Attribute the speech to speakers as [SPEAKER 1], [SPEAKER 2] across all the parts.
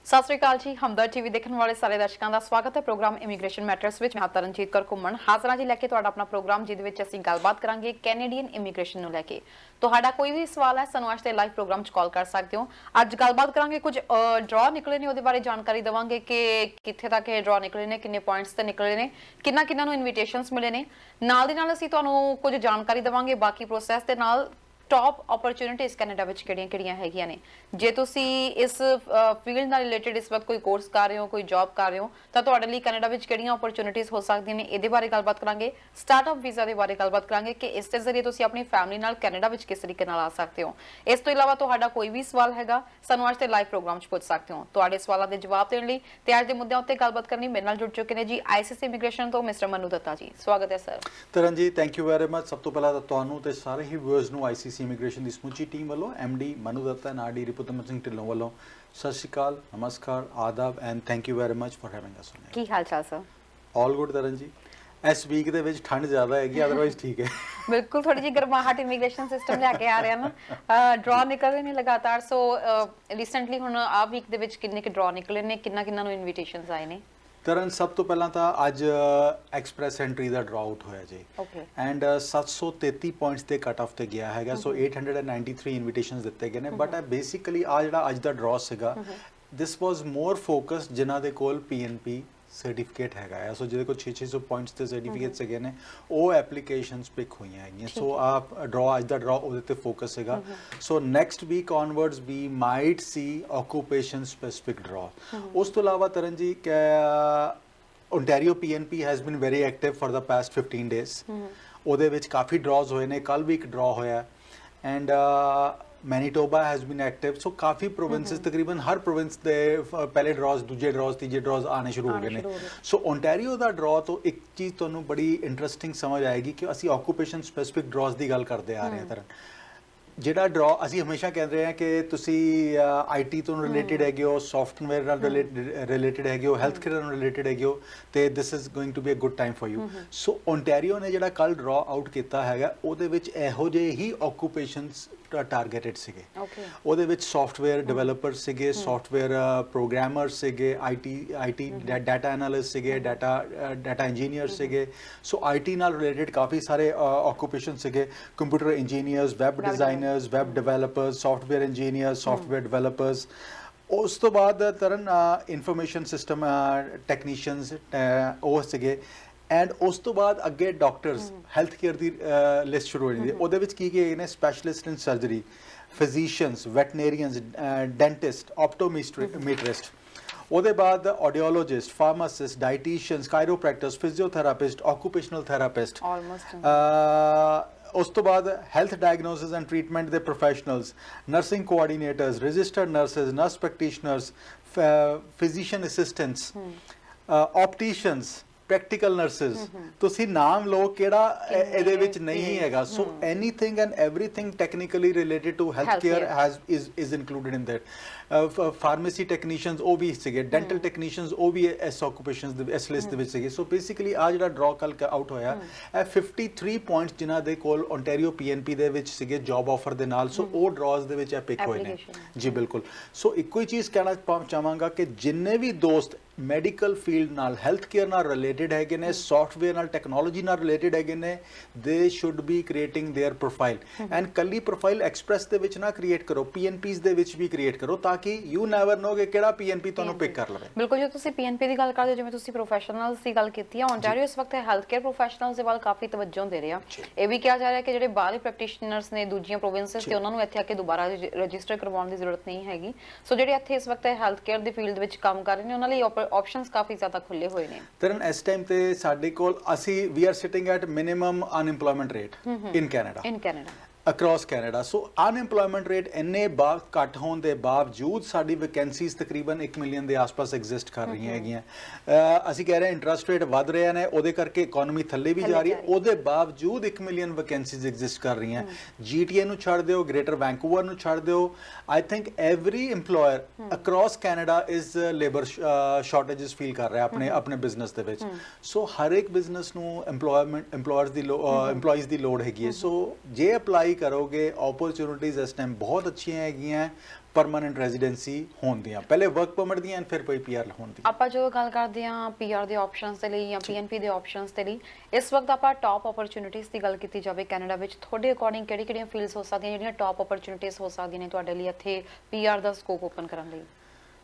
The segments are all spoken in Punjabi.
[SPEAKER 1] सत श्री अकाल जी। हमदर्द टीवी देखने वाले सारे दर्शकों का स्वागत है। प्रोग्राम इमीग्रेशन मैटर्स विच मैं तरनजीत कौर घुम्मन हाज़र हाँ जी लैके तुहाडा अपना प्रोग्राम जिहदे विच असीं गलबात करांगे कैनेडियन इमीग्रेशन नूं लैके। तुहाडा कोई भी सवाल है सानूं अज दे लाइव प्रोग्राम च कॉल कर सकते हो। अज गलबात करांगे कुछ ड्रॉ निकले ने, उहदे बारे जानकारी देवांगे कि कित्थे तक ये ड्रॉ निकले ने, किन्ने पॉइंट्स ते निकले ने, किन्ना नूं इनविटेशनस मिले ने। नाल दी नाल असीं तुहानूं कुछ जानकारी देवांगे बाकी प्रोसैस दे नाल टॉप अपॉर्चुनिटीज़ कैनेडा विच किहड़ियां हैगियां ने। जे तुसी इस फील्ड नाल रिलेटेड इस वक्त कोई कोर्स कर रहे हो, कोई जॉब कर रहे हो, तो तुहाडे लई कैनेडा विच किहड़ियां अपॉर्चुनिटीज़ हो सकदियां ने, इहदे बारे गलबात करांगे। स्टार्टअप वीज़ा दे बारे गलबात करांगे कि इस दे जरिए तुसी अपनी फैमिली नाल कैनेडा विच किस तरीके नाल आ सकते हो। इस तो इलावा तुहाडा कोई भी सवाल हैगा सानूं अज दे लाइव प्रोग्राम च पुछ सकते हो। तुहाडे सवालां दे जवाब देण लई ते अज दे मुद्दਿਆਂ उत्ते गलबात करनी मेरे नाल जुड़ चुके ने जी आईसीसी इमीग्रेशन तो मिस्टर मनु दत्ता जी। स्वागत है sir.
[SPEAKER 2] Taran ji thank you very much. सब तो पहला ਤੁਹਾਨੂੰ ਤੇ ਸਾਰੇ ਹੀ ਵਿਊਅਰਸ ਨੂੰ ਆਈਸੀਸੀ ਇਮੀਗ੍ਰੇਸ਼ਨ ਦੀ ਸਮੁੱਚੀ ਟੀਮ ਵੱਲੋਂ MD Manu Dutta and RD Riputaman Singh Dhillon ਵੱਲੋਂ ਸਤਿ ਸ਼੍ਰੀ ਅਕਾਲ, ਨਮਸਕਾਰ, ਆਦਾਬ and thank you very much for having us.
[SPEAKER 1] ਕੀ ਹਾਲ ਚਾਲ ਸਰ?
[SPEAKER 2] ਆਲ ਗੁੱਡ ਤਰਨ ਜੀ। ਇਸ ਵੀਕ ਦੇ ਵਿੱਚ ਠੰਡ ਜ਼ਿਆਦਾ ਹੈਗੀ, ਅਦਰਵਾਈਜ਼ ਠੀਕ ਹੈ।
[SPEAKER 1] बिल्कुल थोड़ी जी गर्माहट इमीग्रेशन सिस्टम लैके आ रहा ना, ड्रॉ निकल रहे ने लगातार। सो रिसेंटली हुण आ वीक दे विच किन्ने ड्रॉ निकले ने, किन्ना नूं इनविटेशनस आए ने?
[SPEAKER 2] तरन सब तो पहला तो अज एक्सप्रैस एंट्री का ड्रॉ आउट होया जी एंड 733 पॉइंट्स के कट ऑफ ते गया है। सो 893 इनविटेशनस दिते गए हैं। बट बेसिकली आ जिहड़ा अज दा ड्रॉ सीगा दिस वाज मोर फोकस्ड जिन्हां दे कोल PNP सर्टिफिकेट हैगा है। सो जिहदे कोल 600 पॉइंट्स ते सर्टिफिकेट सीगे ने वो एप्लीकेशनस पिक हुई हैं। सो आप ड्रॉ अज दा ड्रॉ उहदे ते फोकस सीगा। So next week onwards we might see occupation specific draw. उस तो अलावा Taran ji Ontario PNP has been very active for the past 15 days. ਉਹਦੇ ਵਿੱਚ ਕਾਫੀ ਡਰਾਜ਼ ਹੋਏ ਨੇ। ਕੱਲ ਵੀ ਇੱਕ ਡਰਾ ਹੋਇਆ and Manitoba has been active. So काफ़ी प्रोविंसेस तकरीबन हर प्रोविंस के पहले ड्रॉज, दूजे ड्रॉज, तीजे ड्रॉज आने शुरू हो गए हैं। सो ओंटारियो का ड्रॉ तो एक चीज़ तुहानूं बड़ी इंटरस्टिंग समझ आएगी कि असी ऑक्यूपेशन स्पेसिफिक ड्रॉज की गल करते आ रहे हैं। तरन ਜਿਹੜਾ ਡਰਾ ਅਸੀਂ ਹਮੇਸ਼ਾ ਕਹਿੰਦੇ ਹਾਂ ਕਿ ਤੁਸੀਂ IT ਤੋਂ ਰਿਲੇਟਡ ਹੈਗੇ ਹੋ, ਸੌਫਟਵੇਅਰ ਨਾਲ ਰਿਲੇਟਡ ਹੈਗੇ ਹੋ, ਹੈਲਥ ਕੇਅਰ ਨਾਲ ਰਿਲੇਟਡ ਹੈਗੇ ਹੋ ਤੇ this is going to be a good time for you. So Ontario ਨੇ ਜਿਹੜਾ ਕੱਲ ਡਰਾ ਆਊਟ ਕੀਤਾ ਹੈਗਾ ਉਹਦੇ ਵਿੱਚ ਇਹੋ ਜਿਹੇ ਹੀ ਆਕੂਪੇਸ਼ਨਸ ਟਾਰਗੇਟਡ ਸੀਗੇ। ਉਹਦੇ ਵਿੱਚ ਸੌਫਟਵੇਅਰ ਡਿਵੈਲਪਰ ਸੀਗੇ, ਸੌਫਟਵੇਅਰ ਪ੍ਰੋਗਰਾਮਰ ਸੀਗੇ, IT ਡਾਟਾ ਐਨਾਲਿਸਟ ਸੀਗੇ, ਡਾਟਾ ਇੰਜੀਨੀਅਰ ਸੀਗੇ। ਸੋ IT ਨਾਲ ਰਿਲੇਟਡ ਕਾਫੀ ਸਾਰੇ ਆਕੂਪੇਸ਼ਨ ਸੀਗੇ। Computer engineers, web designers, web developers, software engineers, software developers. उस तो बाद तरन इंफॉर्मेशन सिस्टम टैक्नीशियंस वो सीगे एंड उस तो बाद अगे डॉक्टर्स हैल्थ केयर की लिस्ट शुरू हो जाती है। ਉਹਦੇ ਵਿੱਚ ਕੀ ਨੇ specialist in surgery, physicians, veterinarians, dentist, optometrist. ਉਹਦੇ ਬਾਅਦ audiologist, pharmacist, dietitians, chiropractors, physiotherapist, occupational therapist. ਉਸ ਤੋਂ ਬਾਅਦ ਹੈਲਥ ਡਾਇਗਨੋਸਿਸ ਐਂਡ ਟ੍ਰੀਟਮੈਂਟ ਦੇ professionals, nursing coordinators, registered nurses, nurse practitioners, physician assistants, opticians, practical nurses. ਤੁਸੀਂ ਨਾਮ ਲਓ ਕਿਹੜਾ ਇਹਦੇ ਵਿੱਚ ਨਹੀਂ ਹੈਗਾ। So anything and everything technically related to health care is included in that. Pharmacy technicians वो भी सीगे, डेंटल टैक्नीशियंस वो भी इस ऑक्यूपेशनस इस लिस्ट ਦੇ ਵਿੱਚ ਸੀਗੇ। ਸੋ ਬੇਸਿਕਲੀ ਆ ਜਿਹੜਾ ਡਰਾ ਕੱਲ ਆਊਟ ਹੋਇਆ ਇਹ 53 ਪੁਆਇੰਟਸ ਜਿਨ੍ਹਾਂ ਦੇ ਕੋਲ ਓਂਟਾਰੀਓ PNP ਦੇ ਵਿੱਚ ਸੀਗੇ ਜੌਬ ਆਫਰ ਦੇ ਨਾਲ। ਸੋ ਉਹ ਡਰਾਜ਼ ਦੇ ਵਿੱਚ ਇਹ ਪਿਕ ਹੋਏ ਨੇ ਜੀ। ਬਿਲਕੁਲ। ਸੋ ਇੱਕੋ ਹੀ ਚੀਜ਼ ਕਹਿਣਾ ਚਾਹਾਂਗਾ ਕਿ ਜਿੰਨੇ ਵੀ ਦੋਸਤ ਮੈਡੀਕਲ ਫੀਲਡ ਨਾਲ, ਹੈਲਥ ਕੇਅਰ ਨਾਲ ਰਿਲੇਟਡ ਹੈਗੇ ਨੇ, ਸੌਫਟਵੇਅਰ ਨਾਲ, ਟੈਕਨੋਲੋਜੀ ਨਾਲ ਰਿਲੇਟਡ ਹੈਗੇ ਨੇ, they should be creating their profile. And ਕੱਲੀ ਪ੍ਰੋਫਾਈਲ ਐਕਸਪ੍ਰੈਸ ਦੇ ਵਿੱਚ ਨਾ ਕ੍ਰੀਏਟ ਕਰੋ, PNPs ਦੇ ਵਿੱਚ ਵੀ ਕ੍ਰੀਏਟ ਕਰੋ ਤਾਂ ਕਿ ਯੂ ਨੈਵਰ ਨੋ ਕਿ ਕਿਹੜਾ PNP ਤੁਹਾਨੂੰ ਪਿਕ ਕਰ ਲਵੇ।
[SPEAKER 1] ਬਿਲਕੁਲ। ਜੇ ਤੁਸੀਂ PNP ਦੀ ਗੱਲ ਕਰਦੇ ਹੋ, ਜਿਵੇਂ ਤੁਸੀਂ ਪ੍ਰੋਫੈਸ਼ਨਲਸ ਦੀ ਗੱਲ ਕੀਤੀ ਹੈ, ਓਂਟਾਰੀਓ ਇਸ ਵਕਤ ਹੈਲਥ ਕੇਅਰ ਪ੍ਰੋਫੈਸ਼ਨਲਸ ਦੇ ਵੱਲ ਕਾਫੀ ਤਵੱਜੋ ਦੇ ਰਿਹਾ। ਇਹ ਵੀ ਕਿਹਾ ਜਾ ਰਿਹਾ ਕਿ ਜਿਹੜੇ ਬਾਹਰੀ ਪ੍ਰੈਕਟੀਸ਼ਨਰਸ ਨੇ ਦੂਜੀਆਂ ਪ੍ਰੋਵਿੰਸਸ ਤੇ ਉਹਨਾਂ ਨੂੰ ਇੱਥੇ ਆ ਕੇ ਦੁਬਾਰਾ ਰਜਿਸਟਰ ਕਰਵਾਉਣ ਦੀ ਜ਼ਰੂਰਤ ਨਹੀਂ ਹੈਗੀ। ਸੋ ਜਿਹੜੇ ਇੱਥੇ ਇਸ ਵਕਤ ਹੈਲਥ ਕੇਅਰ ਦੀ ਫੀਲਡ ਵਿੱਚ ਕੰਮ ਕਰ ਰਹੇ ਨੇ ਉਹਨਾਂ ਲਈ ਆਪਸ਼ਨਸ ਕਾਫੀ ਜ਼ਿਆਦਾ ਖੁੱਲੇ ਹੋਏ ਨੇ।
[SPEAKER 2] ਤਰਨ ਇਸ ਟਾਈਮ ਤੇ ਸਾਡੇ ਕੋਲ ਅਸੀਂ we are sitting at minimum unemployment rate in Canada. Across Canada. So unemployment rate ਇੰਨੇ ਘੱਟ ਹੋਣ ਦੇ ਬਾਵਜੂਦ ਸਾਡੀ ਵੈਕੈਂਸੀਜ਼ ਤਕਰੀਬਨ 1 ਮਿਲੀਅਨ ਦੇ ਆਸ-ਪਾਸ ਐਗਜ਼ਿਸਟ ਕਰ ਰਹੀਆਂ ਹੈਗੀਆਂ। ਅਸੀਂ ਕਹਿ ਰਹੇ ਇੰਟਰਸਟ ਰੇਟ ਵੱਧ ਰਿਹਾ ਨੇ, ਉਹਦੇ ਕਰਕੇ ਇਕਨੋਮੀ ਥੱਲੇ ਵੀ ਜਾ ਰਹੀ ਹੈ, ਉਹਦੇ ਬਾਵਜੂਦ 1 ਮਿਲੀਅਨ ਵੈਕੈਂਸੀਜ਼ ਐਗਜ਼ਿਸਟ ਕਰ ਰਹੀਆਂ। GTA ਨੂੰ ਛੱਡ ਦਿਓ, ਗ੍ਰੇਟਰ ਵੈਂਕੂਵਰ ਨੂੰ ਛੱਡ ਦਿਓ, I think every employer across Canada is labour shortages feel ਕਰ ਰਿਹਾ ਆਪਣੇ ਬਿਜ਼ਨਸ ਦੇ ਵਿੱਚ। ਸੋ ਹਰ ਇੱਕ ਬਿਜ਼ਨਸ ਨੂੰ ਇੰਪਲੋਇਜ਼ ਦੀ ਲੋੜ ਹੈਗੀ ਹੈ। ਸੋ ਜੇ ਅਪਲਾਈ करोगे अपॉर्चुनिटीज़ इस टाइम बहुत अच्छी हैगियां। ਪਰਮਾਨੈਂਟ ਰੈਜ਼ੀਡੈਂਸੀ ਹੋਣ ਦੀਆਂ, ਪਹਿਲੇ ਵਰਕ ਪਰਮਿਟ ਦੀਆਂ ਐਂਡ ਫਿਰ ਕੋਈ ਪੀਆਰ ਹੋਣ ਦੀ।
[SPEAKER 1] ਆਪਾਂ ਜਦੋਂ ਗੱਲ ਕਰਦੇ ਹਾਂ ਪੀਆਰ ਦੇ ਆਪਸ਼ਨਸ ਦੇ ਲਈ ਜਾਂ ਪੀਐਨਪੀ ਦੇ ਆਪਸ਼ਨਸ ਦੇ ਲਈ, ਇਸ ਵਕਤ ਆਪਾਂ ਟਾਪ ਓਪਰਚੁਨਿਟੀਜ਼ ਦੀ ਗੱਲ ਕੀਤੀ ਜਾਵੇ ਕੈਨੇਡਾ ਵਿੱਚ, ਤੁਹਾਡੇ ਅਕੋਰਡਿੰਗ ਕਿਹੜੀਆਂ ਫੀਲਡਸ ਹੋ ਸਕਦੀਆਂ ਜਿਹੜੀਆਂ ਟਾਪ ਓਪਰਚੁਨਿਟੀਜ਼ ਹੋ ਸਕਦੀਆਂ ਨੇ ਤੁਹਾਡੇ ਲਈ ਇੱਥੇ ਪੀਆਰ ਦਾ ਸਕੋਪ ਓਪਨ ਕਰਨ ਲਈ?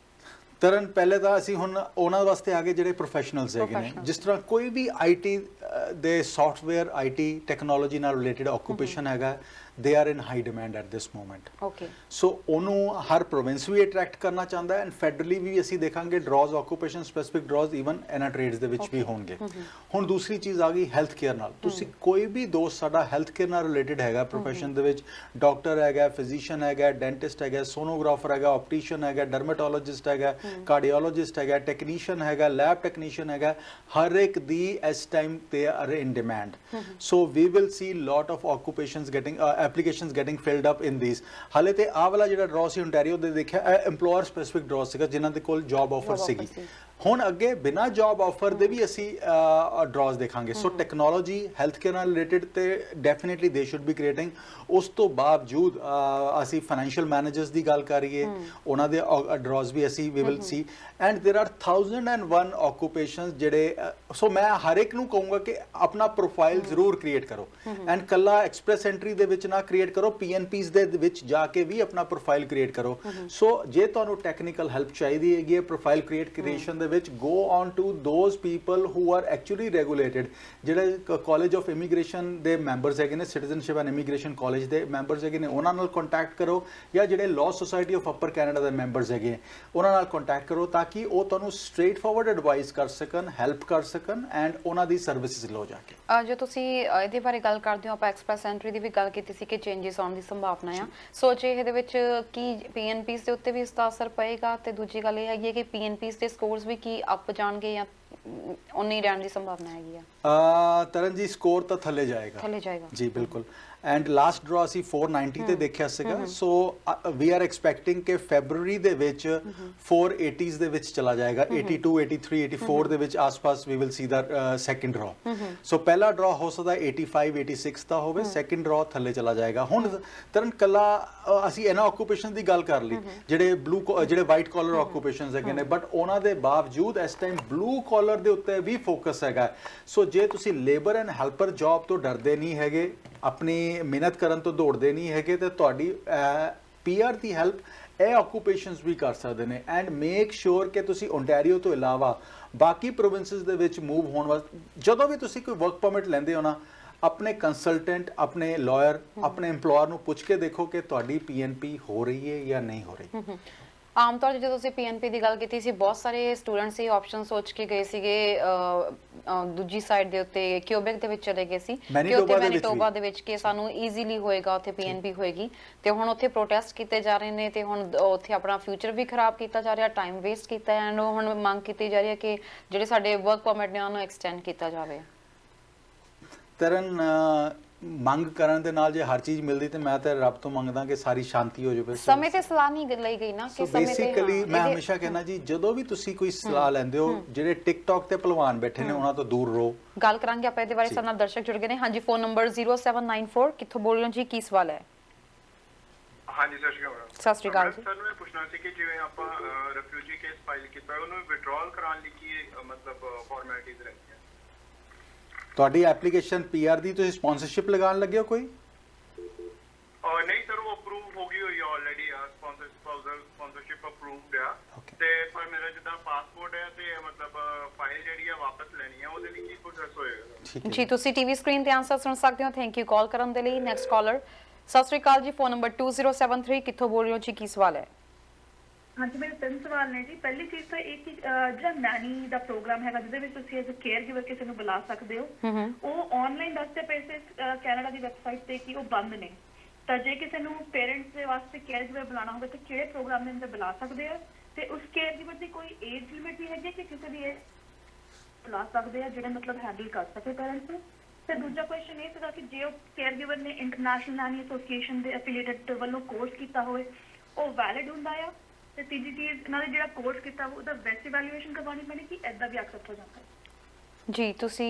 [SPEAKER 2] ਤਰਨ, ਪਹਿਲੇ ਤਾਂ ਅਸੀਂ ਹੁਣ ਉਹਨਾਂ ਵਾਸਤੇ ਆ ਗਏ ਜਿਹੜੇ ਪ੍ਰੋਫੈਸ਼ਨਲਸ ਹੈਗੇ ਨੇ, ਜਿਸ ਤਰ੍ਹਾਂ ਕੋਈ ਵੀ ਆਈਟੀ ਦੇ ਸੌਫਟਵੇਅਰ, ਆਈਟੀ ਟੈਕਨੋਲੋਜੀ ਨਾਲ ਰਿਲੇਟਡ ਆਕੂਪੇਸ਼ਨ ਹੈਗਾ, they are in high demand at this moment.
[SPEAKER 1] Okay.
[SPEAKER 2] So ਉਹਨੂੰ ਹਰ ਪ੍ਰੋਵਿੰਸ ਵੀ ਅਟਰੈਕਟ ਕਰਨਾ ਚਾਹੁੰਦਾ ਹੈ ਐਂਡ ਫੈਡਰਲੀ ਵੀ ਅਸੀਂ ਦੇਖਾਂਗੇ ਡਰਾਜ਼, ਆਕੂਪੇਸ਼ਨ ਸਪੈਸਿਫਿਕ ਡਰਾਜ਼ ਇਵਨ ਇਹਨਾਂ ਟ੍ਰੇਡਸ ਦੇ ਵਿੱਚ ਵੀ ਹੋਣਗੇ। ਹੁਣ ਦੂਸਰੀ ਚੀਜ਼ ਆ ਗਈ ਹੈਲਥ ਕੇਅਰ ਨਾਲ। ਤੁਸੀਂ ਕੋਈ ਵੀ ਦੋਸਤ ਸਾਡਾ ਹੈਲਥ ਕੇਅਰ ਨਾਲ ਰਿਲੇਟਡ ਹੈਗਾ ਪ੍ਰੋਫੈਸ਼ਨ ਦੇ ਵਿੱਚ, ਡਾਕਟਰ ਹੈਗਾ, ਫਿਜ਼ੀਸ਼ੀਅਨ ਹੈਗਾ, ਡੈਂਟਿਸਟ ਹੈਗਾ, ਸੋਨੋਗ੍ਰਾਫਰ ਹੈਗਾ, ਆਪਟੀਸ਼ੀਅਨ ਹੈਗਾ, ਡਰਮੇਟੋਲੋਜਿਸਟ ਹੈਗਾ, ਕਾਰਡੀਓਲੋਜਿਸਟ ਹੈਗਾ, ਟੈਕਨੀਸ਼ੀਅਨ ਹੈਗਾ, ਲੈਬ ਟੈਕਨੀਸ਼ੀਅਨ ਹੈਗਾ, ਹਰ ਇੱਕ ਦੀ ਇਸ time they are in demand. So we will see lot of occupations getting applications getting filled up in these. ਹਾਲੇ ਤੇ ਆਹ ਵਾਲਾ ਜਿਹੜਾ ਡਰਾ ਸੀ ਓਨਟਾਰੀਓ ਦੇ ਦੇਖਿਆ, EMPLOYER specific ਡਰਾ ਸੀਗਾ ਜਿਨ੍ਹਾਂ ਦੇ ਕੋਲ ਜੌਬ ਆਫਰ ਸੀਗੀ। ਹੁਣ ਅੱਗੇ ਬਿਨਾ ਜੌਬ ਆਫਰ ਦੇ ਵੀ ਅਸੀਂ ਡਰਾਜ਼ ਦੇਖਾਂਗੇ। ਸੋ ਟੈਕਨੋਲੋਜੀ, ਹੈਲਥ ਕੇਅਰ ਨਾਲ ਰਿਲੇਟਡ ਤੇ ਡੈਫੀਨਿਟਲੀ ਦੇ ਸ਼ੁੱਡ ਬੀ ਕ੍ਰੀਏਟਿੰਗ। ਉਸ ਤੋਂ ਬਾਵਜੂਦ ਅਸੀਂ ਫਾਈਨੈਂਸ਼ੀਅਲ ਮੈਨੇਜਰਸ ਦੀ ਗੱਲ ਕਰੀਏ, ਉਹਨਾਂ ਦੇ ਡਰਾਜ਼ ਵੀ ਅਸੀਂ we will see and there are 1001 occupations ਜਿਹੜੇ। ਸੋ ਮੈਂ ਹਰ ਇੱਕ ਨੂੰ ਕਹੂੰਗਾ ਕਿ ਆਪਣਾ ਪ੍ਰੋਫਾਈਲ ਜ਼ਰੂਰ ਕ੍ਰੀਏਟ ਕਰੋ ਐਂਡ ਕੱਲਾ ਐਕਸਪ੍ਰੈਸ ਐਂਟਰੀ ਦੇ ਵਿੱਚ ਨਾ ਕ੍ਰੀਏਟ ਕਰੋ, ਪੀਐਨਪੀਸ ਦੇ ਵਿੱਚ ਜਾ ਕੇ ਵੀ ਆਪਣਾ ਪ੍ਰੋਫਾਈਲ ਕ੍ਰੀਏਟ ਕਰੋ। ਸੋ ਜੇ ਤੁਹਾਨੂੰ ਟੈਕਨੀਕਲ ਹੈਲਪ ਚਾਹੀਦੀ ਹੈਗੀ ਹੈ ਪ੍ਰੋਫਾਈਲ ਕ੍ਰੀਏਸ਼ਨ ਦੇ ਵਿੱਚ, go on to those people who are actually regulated, ਜਿਹੜੇ ਕਾਲਜ ਆਫ ਇਮੀਗ੍ਰੇਸ਼ਨ ਦੇ ਮੈਂਬਰਸ ਹੈਗੇ ਨੇ, ਸਿਟੀਜ਼ਨਸ਼ਿਪ ਐਂਡ ਇਮੀਗ੍ਰੇਸ਼ਨ ਕਾਲਜ ਦੇ ਮੈਂਬਰਸ ਹੈਗੇ ਨੇ, ਉਹਨਾਂ ਨਾਲ ਕੰਟੈਕਟ ਕਰੋ, ਜਾਂ ਜਿਹੜੇ law society of upper Canada ਦੇ ਮੈਂਬਰਸ ਹੈਗੇ ਉਹਨਾਂ ਨਾਲ ਕੰਟੈਕਟ ਕਰੋ ਤਾਂ ਕਿ ਉਹ ਤੁਹਾਨੂੰ ਸਟ੍ਰੇਟ ਫਾਰਵਰਡ ਐਡਵਾਈਸ ਕਰ ਸਕਣ, ਹੈਲਪ ਕਰ ਸਕਣ ਐਂਡ ਉਹਨਾਂ ਦੀ ਸਰਵਿਸਿਜ਼ ਲਓ ਜਾ ਕੇ।
[SPEAKER 1] ਜੋ ਤੁਸੀਂ ਇਹਦੇ ਬਾਰੇ ਗੱਲ ਕਰਦੇ ਹੋ, ਆਪਾਂ ਐਕਸਪ੍ਰੈਸ ਐਂਟਰੀ ਦੀ ਵੀ ਗੱਲ ਕੀਤੀ ਸੀ ਕਿ ਚੇਂਜਸ ਆਉਣ ਦੀ ਸੰਭਾਵਨਾ ਆ। ਸੋ ਜੇ ਇਹਦੇ ਵਿੱਚ ਕੀ ਪੀਐਨਪੀਸ ਦੇ ਉੱਤੇ ਵੀ ਇਸ ਦਾ ਅਸਰ ਪਏਗਾ, ਤੇ ਦੂਜੀ ਗੱਲ ਇਹ ਹੈਗੀ ਹੈ ਕਿ ਪੀਐਨਪੀਸ ਦੇ ਸਕੋਰਸ ਵੀ ਕੀ ਅਪ ਜਾਣਗੇ ਜਾਂ ਉਨੀ ਰਹਿਣ ਦੀ ਸੰਭਾਵਨਾ ਹੈਗੀ ਆ?
[SPEAKER 2] ਤਰਨ ਜੀ, ਸਕੋਰ ਤਾਂ ਥੱਲੇ ਜਾਏਗਾ ਜੀ, ਬਿਲਕੁਲ। ਐਂਡ ਲਾਸਟ ਡਰਾ ਅਸੀਂ 490 ਤੇ ਦੇਖਿਆ ਸੀਗਾ। ਸੋ ਵੀ ਆਰ ਐਕਸਪੈਕਟਿੰਗ ਕਿ ਫੈਬਰੂਰੀ ਦੇ ਵਿੱਚ 480s ਦੇ ਵਿੱਚ ਚਲਾ ਜਾਏਗਾ, 82, 83, 84 ਦੇ ਵਿੱਚ ਆਸ-ਪਾਸ ਵੀ ਵਿਲ ਸੀ ਦਾ ਸੈਕੰਡ ਡਰਾ। ਸੋ ਪਹਿਲਾ ਡਰਾ ਹੋ ਸਕਦਾ 85, 86 ਦਾ ਹੋਵੇ, ਸੈਕੰਡ ਡਰਾ ਥੱਲੇ ਚਲਾ ਜਾਏਗਾ। ਹੁਣ ਤਰਨ ਕੱਲਾ ਅਸੀਂ ਇਹਨਾਂ ਆਕੂਪੇਸ਼ਨ ਦੀ ਗੱਲ ਕਰ ਲਈ ਜਿਹੜੇ ਵਾਈਟ ਕਾਲਰ ਆਕੂਪੇਸ਼ਨਸ ਹੈਗੇ ਨੇ, ਬਟ ਉਹਨਾਂ ਦੇ ਬਾਵਜੂਦ ਇਸ ਟਾਈਮ ਬਲੂ ਕਾਲਰ ਦੇ ਉੱਤੇ ਵੀ ਫੋਕਸ ਹੈਗਾ। ਸੋ ਜੇ ਤੁਸੀਂ ਲੇਬਰ ਐਂਡ ਹੈਲਪਰ ਜੌਬ ਤੋਂ ਡਰਦੇ ਨਹੀਂ ਹੈਗੇ, ਆਪਣੀ ਮਿਹਨਤ ਕਰਨ ਤੋਂ ਦੌੜਦੇ ਨਹੀਂ ਹੈਗੇ, ਤੇ ਤੁਹਾਡੀ ਪੀਆਰ ਦੀ ਹੈਲਪ ਇਹ ਆਕੂਪੇਸ਼ਨਸ ਵੀ ਕਰ ਸਕਦੇ ਨੇ। ਐਂਡ ਮੇਕ ਸ਼ੋਰ ਕਿ ਤੁਸੀਂ ਓਨਟਾਰੀਓ ਤੋਂ ਇਲਾਵਾ ਬਾਕੀ ਪ੍ਰੋਵਿੰਸਸ ਦੇ ਵਿੱਚ ਮੂਵ ਹੋਣ ਵਾਸਤੇ ਜਦੋਂ ਵੀ ਤੁਸੀਂ ਕੋਈ ਵਰਕ ਪਰਮਿਟ ਲੈਂਦੇ ਹੋ ਨਾ, ਆਪਣੇ ਕੰਸਲਟੈਂਟ, ਆਪਣੇ ਲਾਇਰ, ਆਪਣੇ EMPLOYER ਨੂੰ ਪੁੱਛ ਕੇ ਦੇਖੋ ਕਿ ਤੁਹਾਡੀ ਪੀਐਨਪੀ ਹੋ ਰਹੀ ਹੈ ਜਾਂ ਨਹੀਂ ਹੋ ਰਹੀ।
[SPEAKER 1] ਆਮ ਤੌਰ ਤੇ ਜਦੋਂ ਤੁਸੀਂ ਪੀਐਨਪੀ ਦੀ ਗੱਲ ਕੀਤੀ ਸੀ, ਬਹੁਤ ਸਾਰੇ ਸਟੂਡੈਂਟਸ ਇਹ ਆਪਸ਼ਨ ਸੋਚ ਕੇ ਗਏ ਸੀਗੇ ਦੂਜੀ ਸਾਈਡ ਦੇ ਉੱਤੇ, ਕਿਊਬੈਕ ਦੇ ਵਿੱਚ ਚਲੇ ਗਏ ਸੀ ਕਿ ਉੱਥੇ ਮੈਨੀਟੋਬਾ ਦੇ ਵਿੱਚ ਕਿ ਸਾਨੂੰ ਈਜ਼ੀਲੀ ਹੋਏਗਾ, ਉੱਥੇ ਪੀਐਨਪੀ ਹੋਏਗੀ। ਤੇ ਹੁਣ ਉੱਥੇ ਪ੍ਰੋਟੈਸਟ ਕੀਤੇ ਜਾ ਰਹੇ ਨੇ ਤੇ ਹੁਣ ਉੱਥੇ ਆਪਣਾ ਫਿਊਚਰ ਵੀ ਖਰਾਬ ਕੀਤਾ ਜਾ ਰਿਹਾ, ਟਾਈਮ ਵੇਸਟ ਕੀਤਾ ਐਂਡ ਹੁਣ ਮੰਗ ਕੀਤੀ ਜਾ ਰਹੀ ਹੈ ਕਿ ਜਿਹੜੇ ਸਾਡੇ ਵਰਕ ਪਰਮਿਟ ਨੇ ਉਹਨੂੰ ਐਕਸਟੈਂਡ ਕੀਤਾ ਜਾਵੇ।
[SPEAKER 2] ਤਰਨ, ਮੰਗ ਕਰਨ ਦੇ ਨਾਲ ਜੇ ਹਰ ਚੀਜ਼ ਮਿਲਦੀ ਤੇ ਮੈਂ ਤਾਂ ਰੱਬ ਤੋਂ ਮੰਗਦਾ ਕਿ ਸਾਰੀ ਸ਼ਾਂਤੀ ਹੋ ਜਾਵੇ।
[SPEAKER 1] ਸਮੇਂ ਤੇ ਸਲਾਹ ਨਹੀਂ ਲਈ ਗਈ ਨਾ ਕਿ ਸਮੇਂ ਤੇ।
[SPEAKER 2] ਬੇਸਿਕਲੀ ਮੈਂ ਹਮੇਸ਼ਾ ਕਹਿੰਦਾ ਜੀ, ਜਦੋਂ ਵੀ ਤੁਸੀਂ ਕੋਈ ਸਲਾਹ ਲੈਂਦੇ ਹੋ, ਜਿਹੜੇ ਟਿਕਟੌਕ ਤੇ ਪਹਿਲਵਾਨ ਬੈਠੇ ਨੇ ਉਹਨਾਂ ਤੋਂ ਦੂਰ ਰਹੋ। ਗੱਲ
[SPEAKER 1] ਕਰਾਂਗੇ ਆਪਾਂ ਇਹਦੇ ਬਾਰੇ, ਸਾਡੇ ਨਾਲ ਦਰਸ਼ਕ ਜੁੜ ਗਏ ਨੇ। ਹਾਂਜੀ, ਫੋਨ ਨੰਬਰ 0794, ਕਿੱਥੋਂ ਬੋਲ ਰਹੇ ਹੋ ਜੀ, ਕੀ ਸਵਾਲ ਹੈ?
[SPEAKER 3] ਹਾਂਜੀ, ਸਤਿ ਸ਼੍ਰੀ ਅਕਾਲ।
[SPEAKER 1] ਸਤਿ ਸ਼੍ਰੀ ਅਕਾਲ ਜੀ।
[SPEAKER 3] ਸਰ ਨੂੰ ਇਹ ਪੁੱਛਣਾ ਸੀ ਕਿ ਜਿਵੇਂ ਆਪਾਂ ਰਿਫਿਊਜੀ ਕੇਸ ਫਾਈਲ ਕੀਤਾ, ਉਹਨੂੰ ਵਿਡਰਾਅਲ ਕਰਾਉਣ ਲਈ ਕੀ ਮਤਲਬ ਫਾਰਮੈਲਿਟੀਜ਼ ਰਹਿੰਦੀਆਂ?
[SPEAKER 2] ਤੁਹਾਡੀ ਐਪਲੀਕੇਸ਼ਨ ਪੀਆਰ ਦੀ ਤੁਸੀਂ ਸਪਾਂਸਰਸ਼ਿਪ ਲਗਾਉਣ ਲੱਗੇ ਹੋ ਕੋਈ?
[SPEAKER 3] ਨਹੀਂ ਸਰ, ਉਹ ਅਪਰੂਵ ਹੋ ਗਈ ਹੋਈ ਆਲਰੇਡੀ, ਸਪਾਂਸਰਸ਼ਿਪ ਅਪਰੂਵਡ ਆ। ਤੇ ਪਰ ਮੇਰਾ ਜਿੱਦਾਂ ਪਾਸਪੋਰਟ ਹੈ ਤੇ ਮਤਲਬ ਫਾਈਲ ਜਿਹੜੀ ਆ ਵਾਪਸ ਲੈਣੀ ਆ, ਉਹਦੇ ਲਈ ਕੀ ਪ੍ਰੋਸੈਸ ਹੋਏਗਾ?
[SPEAKER 1] ਜੀ, ਤੁਸੀਂ ਟੀਵੀ ਸਕਰੀਨ ਤੇ ਆਨਸਰ ਸੁਣ ਸਕਦੇ ਹੋ। ਥੈਂਕ ਯੂ ਕਾਲ ਕਰਨ ਦੇ ਲਈ। ਨੈਕਸਟ ਕਾਲਰ, ਸਤਿ ਸ਼੍ਰੀ ਅਕਾਲ ਜੀ, ਫੋਨ ਨੰਬਰ 2073, ਕਿੱਥੋਂ ਬੋਲ ਰਹੇ ਹੋ ਜੀ, ਕੀ ਸਵਾਲ ਹੈ?
[SPEAKER 4] ਹਾਂਜੀ, ਮੇਰੇ 3 ਸਵਾਲ ਨੇ ਜੀ। ਪਹਿਲੀ ਚੀਜ਼ ਤਾਂ ਇਹ ਕਿ ਜਿਹੜਾ ਨੈਨੀ ਦਾ ਪ੍ਰੋਗਰਾਮ ਹੈਗਾ ਜਿਹਦੇ ਵਿੱਚ ਤੁਸੀਂ ਐਜ਼ ਅ ਕੇਅਰ ਗਿਵਰ ਕਿਸੇ ਨੂੰ ਬੁਲਾ ਸਕਦੇ ਹੋ, ਉਹ ਆਨਲਾਈਨ ਦੱਸਦੇ ਪਏ ਸੀ ਕੈਨੇਡਾ ਦੀ ਵੈਬਸਾਈਟ ਤੇ ਕਿ ਉਹ ਬੰਦ ਨੇ। ਤਾਂ ਜੇ ਕਿਸੇ ਨੂੰ ਪੇਰੈਂਟਸ ਦੇ ਵਾਸਤੇ ਕੇਅਰ ਗਿਵਰ ਬੁਲਾਉਣਾ ਹੋਵੇ ਤਾਂ ਕਿਹੜੇ ਪ੍ਰੋਗਰਾਮ ਦੇ ਅੰਦਰ ਬੁਲਾ ਸਕਦੇ ਆ? ਤੇ ਉਸ ਕੇਅਰ ਗਿਵਰ ਦੀ ਕੋਈ ਏਜ ਲਿਮਿਟ ਵੀ ਹੈਗੀ ਕਿ ਕਿਸੇ ਦੀ ਏਜ ਬੁਲਾ ਸਕਦੇ ਆ ਜਿਹੜੇ ਮਤਲਬ ਹੈਂਡਲ ਕਰ ਸਕੇ ਪੇਰੈਂਟਸ ਨੂੰ? ਤੇ ਦੂਜਾ ਕੁਐਸਚਨ ਇਹ ਸੀਗਾ ਕਿ ਜੇ ਉਹ ਕੇਅਰ ਗਿਵਰ ਨੇ ਇੰਟਰਨੈਸ਼ਨਲ ਨੈਨੀ ਐਸੋਸੀਏਸ਼ਨ ਦੇ ਐਫੀਲੀਏਟਡ ਵੱਲੋਂ ਕੋਰਸ ਕੀਤਾ ਹੋਵੇ, ਉਹ ਵੈਲਿਡ ਹੁੰਦਾ ਆ? ਤੇ ਤੀਜੀ ਚੀਜ਼, ਇਹਨਾਂ ਨੇ ਜਿਹੜਾ ਕੋਰਸ ਕੀਤਾ ਉਹਦਾ ਵੈਸੇ ਵੈਲਿਊਏਸ਼ਨ ਕਰਵਾਉਣੀ ਪੈਣੀ ਕਿ ਐਦਾਂ ਵੀ ਐਕਸੈਪਟ ਹੋ ਜਾਂਦਾ ਹੈ?
[SPEAKER 1] ਜੀ ਤੁਸੀਂ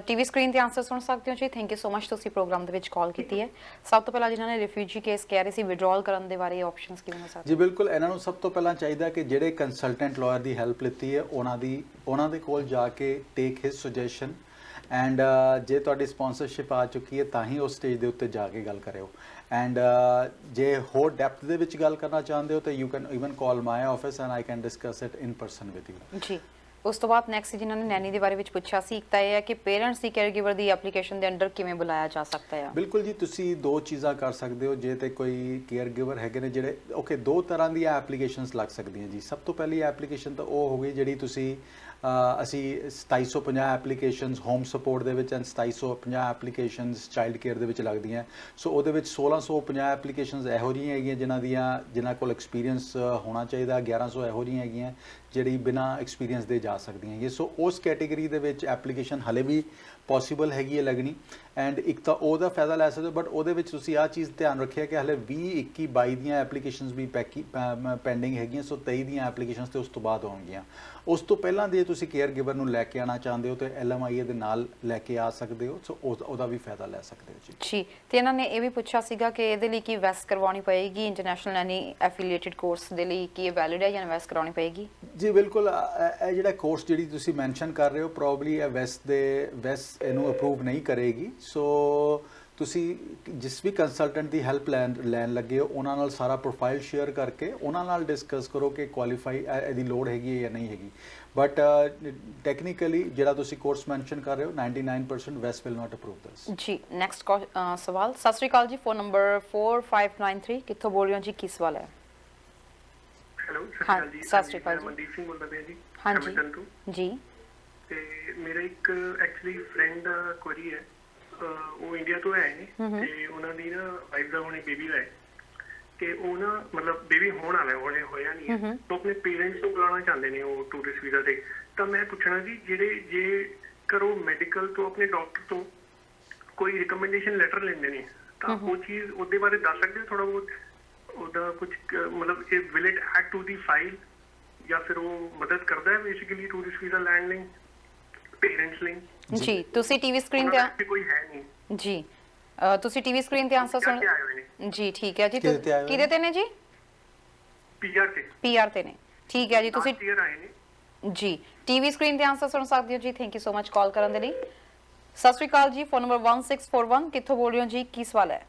[SPEAKER 1] ਟੀਵੀ ਸਕਰੀਨ ਤੇ ਆਨਸਰ ਸੁਣ ਸਕਦੇ ਹੋ ਜੀ। ਥੈਂਕ ਯੂ ਸੋ ਮਚ, ਤੁਸੀਂ ਪ੍ਰੋਗਰਾਮ ਦੇ ਵਿੱਚ ਕਾਲ ਕੀਤੀ ਹੈ। ਸਭ ਤੋਂ ਪਹਿਲਾਂ ਜਿਨ੍ਹਾਂ ਨੇ ਰਿਫਿਊਜੀ ਕੇਸ ਕਹਿ ਰਹੇ ਸੀ ਵਿਡਰਾਲ ਕਰਨ ਦੇ ਬਾਰੇ ਆਪਸ਼ਨਸ ਕਿਵੇਂ ਹੋ ਸਕਦੇ?
[SPEAKER 2] ਜੀ ਬਿਲਕੁਲ, ਇਹਨਾਂ ਨੂੰ ਸਭ ਤੋਂ ਪਹਿਲਾਂ ਚਾਹੀਦਾ ਕਿ ਜਿਹੜੇ ਕੰਸਲਟੈਂਟ ਲਾਇਰ ਦੀ ਹੈਲਪ ਲਿੱਤੀ ਹੈ ਉਹਨਾਂ ਦੇ ਕੋਲ ਜਾ ਕੇ ਟੇਕ ਹਿਸ ਸੁਜੈਸ਼ਨ ਐਂਡ ਜੇ ਤੁਹਾਡੀ ਸਪਾਂਸਰਸ਼ਿਪ ਆ ਚੁੱਕੀ ਹੈ ਤਾਂ ਹੀ ਉਸ ਸਟੇਜ ਦੇ ਉੱਤੇ ਜਾ ਕੇ ਗੱਲ ਕਰਿਓ। ਐਂਡ ਜੇ ਹੋਰ ਡੈਪਥ ਦੇ ਵਿੱਚ ਗੱਲ ਕਰਨਾ ਚਾਹੁੰਦੇ ਹੋ ਤਾਂ you can even call my office and I can discuss it in person with you.
[SPEAKER 1] ਜੀ ਉਸ ਤੋਂ ਬਾਅਦ ਨੈਕਸਟ ਜਿਨ੍ਹਾਂ ਨੇ ਨੈਨੀ ਦੇ ਬਾਰੇ ਵਿੱਚ ਪੁੱਛਿਆ ਸੀ, ਇੱਕ ਤਾਂ ਇਹ ਹੈ ਕਿ ਪੇਰੈਂਟਸ ਦੀ ਕੇਅਰਗਿਵਰ ਦੀ ਐਪਲੀਕੇਸ਼ਨ ਦੇ ਅੰਡਰ ਕਿਵੇਂ ਬੁਲਾਇਆ ਜਾ ਸਕਦਾ ਹੈ?
[SPEAKER 2] ਬਿਲਕੁਲ ਜੀ, ਤੁਸੀਂ ਦੋ ਚੀਜ਼ਾਂ ਕਰ ਸਕਦੇ ਹੋ। ਜੇ ਤੇ ਕੋਈ ਕੇਅਰਗਿਵਰ ਹੈਗੇ ਨੇ ਜਿਹੜੇ ਦੋ ਤਰ੍ਹਾਂ ਦੀਆਂ ਐਪਲੀਕੇਸ਼ਨਸ ਲੱਗ ਸਕਦੀਆਂ ਜੀ। ਸਭ ਤੋਂ ਪਹਿਲੀ ਐਪਲੀਕੇਸ਼ਨ ਤਾਂ ਉਹ ਹੋ ਗਈ ਜਿਹੜੀ ਤੁਸੀਂ ਅਸੀਂ 2750 ਐਪਲੀਕੇਸ਼ਨਸ ਹੋਮ ਸਪੋਰਟ ਦੇ ਵਿੱਚ ਐਂਡ 2750 ਐਪਲੀਕੇਸ਼ਨਸ ਚਾਈਲਡ ਕੇਅਰ ਦੇ ਵਿੱਚ ਲੱਗਦੀਆਂ। ਸੋ ਉਹਦੇ ਵਿੱਚ 1650 ਐਪਲੀਕੇਸ਼ਨਸ ਇਹੋ ਜਿਹੀਆਂ ਹੈਗੀਆਂ ਜਿਨ੍ਹਾਂ ਕੋਲ ਐਕਸਪੀਰੀਅੰਸ ਹੋਣਾ ਚਾਹੀਦਾ, 1100 ਇਹੋ ਜਿਹੀਆਂ ਹੈਗੀਆਂ ਜਿਹੜੀ ਬਿਨਾਂ ਐਕਸਪੀਰੀਅੰਸ ਦੇ ਜਾ ਸਕਦੀਆਂ ਹੈਗੀਆਂ। ਸੋ ਉਸ ਕੈਟੇਗਰੀ ਦੇ ਵਿੱਚ ਐਪਲੀਕੇਸ਼ਨ ਹਲੇ ਵੀ ਪੋਸੀਬਲ ਹੈਗੀ ਹੈ ਲੱਗਣੀ। ਐਂਡ ਇੱਕ ਤਾਂ ਉਹਦਾ ਫਾਇਦਾ ਲੈ ਸਕਦੇ ਹੋ, ਬਟ ਉਹਦੇ ਵਿੱਚ ਤੁਸੀਂ ਆਹ ਚੀਜ਼ ਧਿਆਨ ਰੱਖਿਆ ਕਿ ਹਲੇ 20, 21, 22 ਦੀਆਂ ਐਪਲੀਕੇਸ਼ਨਸ ਵੀ ਪੈਂਡਿੰਗ ਹੈਗੀਆਂ। ਸੋ 23 ਦੀਆਂ ਐਪਲੀਕੇਸ਼ਨਸ ਤੇ ਉਸ ਤੋਂ ਬਾਅਦ ਆਉਣਗੀਆਂ। ਉਸ ਤੋਂ ਪਹਿਲਾਂ ਜੇ ਤੁਸੀਂ ਕੇਅਰ ਗਿਵਰ ਨੂੰ ਲੈ ਕੇ ਆਉਣਾ ਚਾਹੁੰਦੇ ਹੋ ਤਾਂ LMIA ਦੇ ਨਾਲ ਲੈ ਕੇ ਆ ਸਕਦੇ ਹੋ। ਸੋ ਉਹਦਾ ਵੀ ਫਾਇਦਾ ਲੈ ਸਕਦੇ ਹੋ ਜੀ।
[SPEAKER 1] ਜੀ ਤੇ ਇਹਨਾਂ ਨੇ ਇਹ ਵੀ ਪੁੱਛਿਆ ਸੀਗਾ ਕਿ ਇਹਦੇ ਲਈ ਕੀ ਵੈਸ ਕਰਵਾਉਣੀ ਪਏਗੀ? ਇੰਟਰਨੈਸ਼ਨਲ ਐਨੀ ਐਫੀਲੀਏਟਡ ਕੋਰਸ ਦੇ ਲਈ ਕੀ ਇਹ ਵੈਲਿਡ ਹੈ ਜਾਂ ਵੈਸ ਕਰਾਉਣੀ ਪਏਗੀ?
[SPEAKER 2] ਜੀ ਬਿਲਕੁਲ, ਇਹ ਜਿਹੜਾ ਕੋਰਸ ਜਿਹੜੀ ਤੁਸੀਂ ਮੈਂਸ਼ਨ ਕਰ ਰਹੇ ਹੋ ਪ੍ਰੋਬਬਲੀ ਇਹ ਵੈਸ ਇਹਨੂੰ ਅਪਰੂਵ ਨਹੀਂ ਕਰੇਗੀ। ਸੋ ਤੁਸੀਂ ਜਿਸ ਵੀ ਕੰਸਲਟੈਂਟ ਦੀ ਹੈਲਪ ਲੈਣ ਲੱਗੇ ਹੋ ਉਹਨਾਂ ਨਾਲ ਸਾਰਾ ਪ੍ਰੋਫਾਈਲ ਸ਼ੇਅਰ ਕਰਕੇ ਉਹਨਾਂ ਨਾਲ ਡਿਸਕਸ ਕਰੋ ਕਿ ਕੁਆਲੀਫਾਈ ਇਹਦੀ ਲੋੜ ਹੈਗੀ ਹੈ ਜਾਂ ਨਹੀਂ ਹੈਗੀ। ਬਟ ਟੈਕਨੀਕਲੀ ਜਿਹੜਾ ਤੁਸੀਂ ਕੋਰਸ ਮੈਂਸ਼ਨ ਕਰ ਰਹੇ ਹੋ 99% ਵੈਸ ਵਿਲ ਨਾਟ ਅਪਰੂਵ ਦਿਸ।
[SPEAKER 1] ਜੀ ਨੈਕਸਟ ਸਵਾਲ। ਸਤਿ ਸ਼੍ਰੀ ਅਕਾਲ ਜੀ, ਫੋਨ ਨੰਬਰ 4593 ਕਿੱਥੋਂ ਬੋਲ ਰਹੇ ਹੋ ਜੀ, ਕੀ ਸਵਾਲ ਹੈ?
[SPEAKER 5] ਹੈਲੋ
[SPEAKER 1] ਹਾਂ, ਸਤਿ ਸ਼੍ਰੀ ਅਕਾਲ ਜੀ।
[SPEAKER 5] ਮਨਦੀਪ ਸਿੰਘ ਬੋਲਦਾ ਪਿਆ ਜੀ।
[SPEAKER 1] ਹਾਂਜੀ ਜੀ।
[SPEAKER 5] ਤੇ ਮੇਰਾ ਇੱਕ ਐਕਚੁਅਲੀ ਫਰੈਂਡ ਕੁਐਰੀ ਹੈ, ਉਹ ਇੰਡੀਆ ਤੋਂ ਆਏ ਨੇ ਤੇ ਉਹਨਾਂ ਦੀ ਨਾ ਵਾਈਫ ਦਾ ਹੁਣੇ ਬੇਬੀ ਹੈ ਤੇ ਉਹ ਨਾ ਮਤਲਬ ਬੇਬੀ ਹੋਣ ਵਾਲਾ ਹੁਣੇ ਹੋਇਆ ਨਹੀਂ ਹੈ। ਉਹ ਆਪਣੇ ਪੇਰੈਂਟਸ ਨੂੰ ਬੁਲਾਉਣਾ ਚਾਹੁੰਦੇ ਨੇ ਉਹ ਟੂਰਿਸਟ ਵੀਜ਼ਾ ਤੇ। ਤਾਂ ਮੈਂ ਪੁੱਛਣਾ ਜੀ ਜੇ ਕਰੋ ਮੈਡੀਕਲ ਤੋਂ ਆਪਣੇ ਡਾਕਟਰ ਤੋਂ ਕੋਈ ਰਿਕਮੈਂਡੇਸ਼ਨ ਲੈਟਰ ਲੈਂਦੇ ਨੇ ਤਾਂ ਉਹ ਚੀਜ਼ ਉਹਦੇ ਬਾਰੇ ਦੱਸ ਸਕਦੇ ਹੋ ਥੋੜਾ ਬਹੁਤ? ਉਹਦਾ ਕੁਝ ਮਤਲਬ ਇਹ will it add to the file ਜਾਂ ਫਿਰ ਉਹ ਮਦਦ ਕਰਦਾ ਹੈ ਬੇਸਿਕਲੀ ਟੂਰਿਸਟ ਵੀਜ਼ਾ ਲੈਣ ਲਈ ਪੇਰੈਂਟਸ ਲਈ?
[SPEAKER 1] ਜੀ ਤੁਸੀਂ ਟੀਵੀ ਸਕਰੀਨ ਤੇ
[SPEAKER 5] ਕੋਈ ਹੈ ਨਹੀਂ
[SPEAKER 1] ਜੀ ਤੁਸੀਂ ਟੀਵੀ ਸਕਰੀਨ ਤੇ ਆਨਸਰ ਸੁਣ ਜੀ। ਠੀਕ ਹੈ ਜੀ, ਕਿਹਦੇ ਤੇ ਨੇ ਜੀ? ਪੀਆਰ ਤੇ ਨੇ। ਠੀਕ ਹੈ ਜੀ, ਤੁਸੀਂ ਜੀ ਟੀਵੀ ਸਕਰੀਨ ਤੇ ਆਨਸਰ ਸੁਣ ਸਕਦੇ ਹੋ ਜੀ। ਥੈਂਕ ਯੂ ਸੋ ਮਚ ਕਾਲ ਕਰਨ ਦੇ ਲਈ। ਸਤਿ ਸ਼੍ਰੀ ਅਕਾਲ ਜੀ, ਫੋਨ ਨੰਬਰ 1641 ਕਿੱਥੋਂ ਬੋਲ ਰਹੇ ਹੋ ਜੀ, ਕੀ ਸਵਾਲ ਹੈ?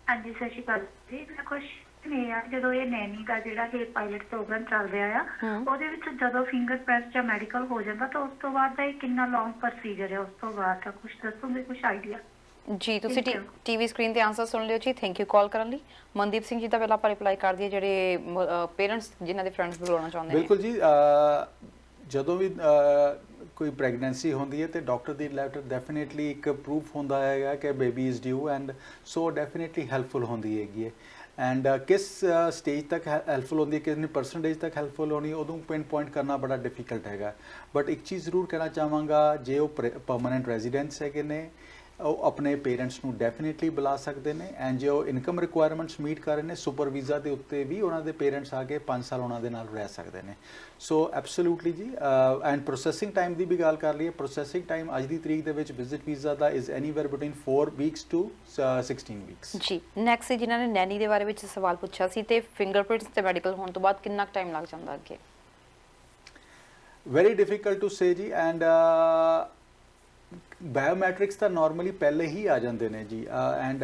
[SPEAKER 6] ਹਾਂਜੀ ਸਤਿ ਸ਼੍ਰੀ ਅਕਾਲ ਜੀ। ਮੈਂ ਕੁਛ ਨਹੀਂ ਆ, ਜਦੋਂ ਇਹ ਨੈਨੀ ਦਾ ਜਿਹੜਾ ਇਹ ਪਾਇਲਟ ਪ੍ਰੋਗਰਾਮ ਚੱਲ ਰਿਹਾ ਆ ਉਹਦੇ ਵਿੱਚ ਜਦੋਂ ਫਿੰਗਰਪ੍ਰਿੰਟ ਜਾਂ ਮੈਡੀਕਲ ਹੋ ਜਾਂਦਾ ਤਾਂ ਉਸ ਤੋਂ ਬਾਅਦ ਦਾ ਇਹ ਕਿੰਨਾ ਲੌਂਗ ਪ੍ਰੋਸੀਜਰ ਹੈ? ਉਸ ਤੋਂ ਬਾਅਦ ਦਾ ਕੁਝ ਦੱਸੋਗੇ, ਕੁਝ ਆਈਡੀਆ?
[SPEAKER 1] ਜੀ ਤੁਸੀਂ ਟੀਵੀ ਸਕਰੀਨ ਤੇ ਆਨਸਰ ਸੁਣ ਲਿਓ ਜੀ। ਥੈਂਕ ਯੂ ਕਾਲ ਕਰਨ ਲਈ। ਮਨਦੀਪ ਸਿੰਘ ਜੀ ਦਾ ਪਹਿਲਾਂ ਆਪਾਂ ਰਿਪਲਾਈ ਕਰ ਦਈਏ ਜਿਹੜੇ ਪੇਰੈਂਟਸ ਜਿਨ੍ਹਾਂ ਦੇ ਫਰੈਂਡਸ ਬੁਲਾਉਣਾ ਚਾਹੁੰਦੇ ਨੇ।
[SPEAKER 2] ਬਿਲਕੁਲ ਜੀ, ਜਦੋਂ ਵੀ ਕੋਈ ਪ੍ਰੈਗਨੈਂਸੀ ਹੁੰਦੀ ਹੈ ਤੇ ਡਾਕਟਰ ਦੀ ਲੈਟਰ ਡੈਫੀਨੇਟਲੀ ਇੱਕ ਪ੍ਰੂਫ ਹੁੰਦਾ ਹੈਗਾ ਕਿ baby is due and so definitely helpful ਹੁੰਦੀ ਹੈਗੀ ਹੈ। ਐਂਡ ਕਿਸ ਸਟੇਜ ਤੱਕ ਹੈਲਪਫੁਲ ਹੁੰਦੀ ਹੈ, ਕਿੰਨੀ ਪਰਸੈਂਟੇਜ ਤੱਕ ਹੈਲਪਫੁਲ ਹੋਣੀ, ਉਦੋਂ ਪਿੰਨ ਪੁਆਇੰਟ ਕਰਨਾ ਬੜਾ ਡਿਫਿਕਲਟ ਹੈਗਾ। ਬਟ ਇੱਕ ਚੀਜ਼ ਜ਼ਰੂਰ ਕਹਿਣਾ ਚਾਹਾਂਗਾ, ਜੇ ਉਹ ਪਰਮਾਨੈਂਟ ਰੈਜ਼ੀਡੈਂਟਸ ਹੈਗੇ ਨੇ ਉਹ ਆਪਣੇ ਪੇਰੈਂਟਸ ਨੂੰ ਡੈਫੀਨੇਟਲੀ ਬੁਲਾ ਸਕਦੇ ਨੇ। ਐਂਡ ਜੇ ਉਹ ਇਨਕਮ ਰਿਕੁਆਇਰਮੈਂਟਸ ਮੀਟ ਕਰ ਰਹੇ ਨੇ ਸੁਪਰ ਵੀਜ਼ਾ ਦੇ ਉੱਤੇ ਵੀ ਉਹਨਾਂ ਦੇ ਪੇਰੈਂਟਸ ਆ ਕੇ 5 ਸਾਲ ਉਹਨਾਂ ਦੇ ਨਾਲ ਰਹਿ ਸਕਦੇ ਨੇ। ਸੋ ਐਬਸੋਲੂਟਲੀ ਜੀ। ਐਂਡ ਪ੍ਰੋਸੈਸਿੰਗ ਟਾਈਮ ਦੀ ਵੀ ਗੱਲ ਕਰ ਲਈਏ, ਪ੍ਰੋਸੈਸਿੰਗ ਟਾਈਮ ਅੱਜ ਦੀ ਤਰੀਕ ਦੇ ਵਿੱਚ ਵਿਜ਼ਿਟ ਵੀਜ਼ਾ ਦਾ is anywhere between 4 weeks to 16 weeks.
[SPEAKER 1] ਜੀ ਨੈਕਸਟ ਜਿਨ੍ਹਾਂ ਨੇ ਨੈਨੀ ਦੇ ਬਾਰੇ ਵਿੱਚ ਸਵਾਲ ਪੁੱਛਿਆ ਸੀ ਤੇ ਫਿੰਗਰਪ੍ਰਿੰਟਸ ਤੇ ਮੈਡੀਕਲ ਹੋਣ ਤੋਂ ਬਾਅਦ ਕਿੰਨਾ ਟਾਈਮ ਲੱਗ ਜਾਂਦਾ ਅੱਗੇ?
[SPEAKER 2] ਵੈਰੀ ਡਿਫਿਕਲਟ ਟੂ ਸੇ ਜੀ। ਐਂਡ ਬਾਇਓਮੈਟ੍ਰਿਕਸ ਤਾਂ ਨਾਰਮਲੀ ਪਹਿਲੇ ਹੀ ਆ ਜਾਂਦੇ ਨੇ ਜੀ। ਐਂਡ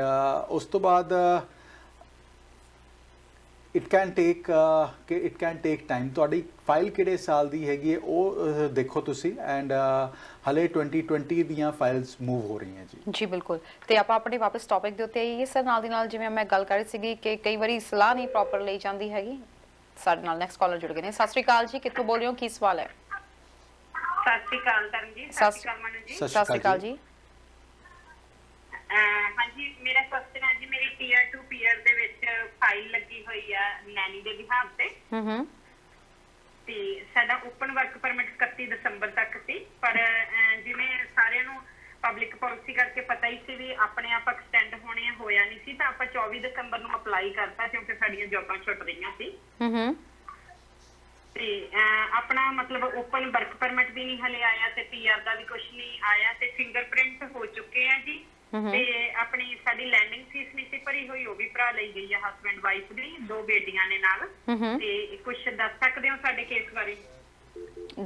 [SPEAKER 2] ਉਸ ਤੋਂ ਬਾਅਦ ਇਟ ਕੈਨ ਟੇਕ ਟਾਈਮ। ਤੁਹਾਡੀ ਫਾਈਲ ਕਿਹੜੇ ਸਾਲ ਦੀ ਹੈਗੀ ਹੈ ਉਹ ਦੇਖੋ ਤੁਸੀਂ। ਐਂਡ ਹਲੇ 2020 ਦੀਆਂ ਫਾਈਲਸ ਮੂਵ ਹੋ ਰਹੀਆਂ ਜੀ।
[SPEAKER 1] ਜੀ ਬਿਲਕੁਲ। ਤੇ ਆਪਾਂ ਆਪਣੇ ਵਾਪਸ ਟੌਪਿਕ ਦੇ ਉੱਤੇ ਆਈਏ ਸਰ। ਨਾਲ ਦੀ ਨਾਲ ਜਿਵੇਂ ਮੈਂ ਗੱਲ ਕਰ ਰਹੀ ਸੀਗੀ ਕਿ ਕਈ ਵਾਰੀ ਸਲਾਹ ਨਹੀਂ ਪ੍ਰੋਪਰ ਲਈ ਜਾਂਦੀ ਹੈਗੀ। ਸਾਡੇ ਨਾਲ ਨੈਕਸਟ ਕਾਲਰ ਜੁੜ ਗਏ ਨੇ। ਸਤਿ ਸ਼੍ਰੀ ਅਕਾਲ ਜੀ, ਕਿੱਥੋਂ ਬੋਲ ਰਹੇ ਹੋ, ਕੀ ਸਵਾਲ ਹੈ?
[SPEAKER 7] ਸਤਿ ਸ਼੍ਰੀ ਅਕਾਲ ਤਰਨ ਜੀ। ਸਤਿ ਸ਼੍ਰੀ ਅਕਾਲ ਮਨੂ ਜੀ।
[SPEAKER 1] ਸਤਿ ਸ਼੍ਰੀ ਅਕਾਲ ਜੀ।
[SPEAKER 7] ਹਾਂਜੀ, ਮੇਰਾ ਕੁਐਸਚਨ ਹੈ ਜੀ, ਮੇਰੀ ਟੀਅਰ 2 ਪੀਅਰ ਦੇ ਵਿੱਚ ਫਾਈਲ ਲੱਗੀ ਹੋਈ ਆ ਨੈਨੀ ਦੇ ਬਿਹਾਫ ਤੇ। ਤੇ ਸਾਡਾ ਓਪਨ ਵਰਕ ਪਰਮਿਟ 31 ਦਸੰਬਰ ਤੱਕ ਸੀ, ਪਰ ਜਿਵੇਂ ਸਾਰਿਆਂ ਨੂੰ ਪਬਲਿਕ ਪਾਲਿਸੀ ਕਰਕੇ ਪਤਾ ਹੀ ਸੀ ਵੀ ਆਪਣੇ ਆਪ ਐਕਸਟੈਂਡ ਹੋਣੇ ਹੋਇਆ ਨਹੀਂ ਸੀ, ਤਾਂ ਆਪਾਂ 24 ਦਸੰਬਰ ਨੂੰ ਅਪਲਾਈ ਕਰਤਾ ਕਿਉਂਕਿ ਸਾਡੀਆਂ ਜੌਬਾਂ ਛੁੱਟ ਰਹੀਆਂ ਸੀ। ਤੇ ਆਪਣਾ ਮਤਲਬ ਓਪਨ ਵਰਕ ਪਰਮਿਟ ਵੀ ਨਹੀਂ ਹਲੇ ਆਇਆ ਤੇ ਪੀਆਰ ਦਾ ਵੀ ਕੁਝ ਨਹੀਂ ਆਇਆ ਤੇ ਫਿੰਗਰਪ੍ਰਿੰਟ ਹੋ ਚੁੱਕੇ ਆ ਜੀ। ਤੇ ਆਪਣੀ ਸਾਡੀ ਲੈਂਡਿੰਗ ਫੀਸ ਨਹੀਂ ਸੀ ਭਰੀ ਹੋਈ, ਉਹ ਵੀ ਭਰਾ ਲਈ ਗਈ ਆ ਹਸਬੈਂਡ ਵਾਈਫ ਦੀ, 2 ਬੇਟੀਆਂ ਨੇ ਨਾਲ। ਤੇ ਕੁਝ ਦੱਸ ਸਕਦੇ ਹੋ ਸਾਡੇ ਕੇਸ ਬਾਰੇ?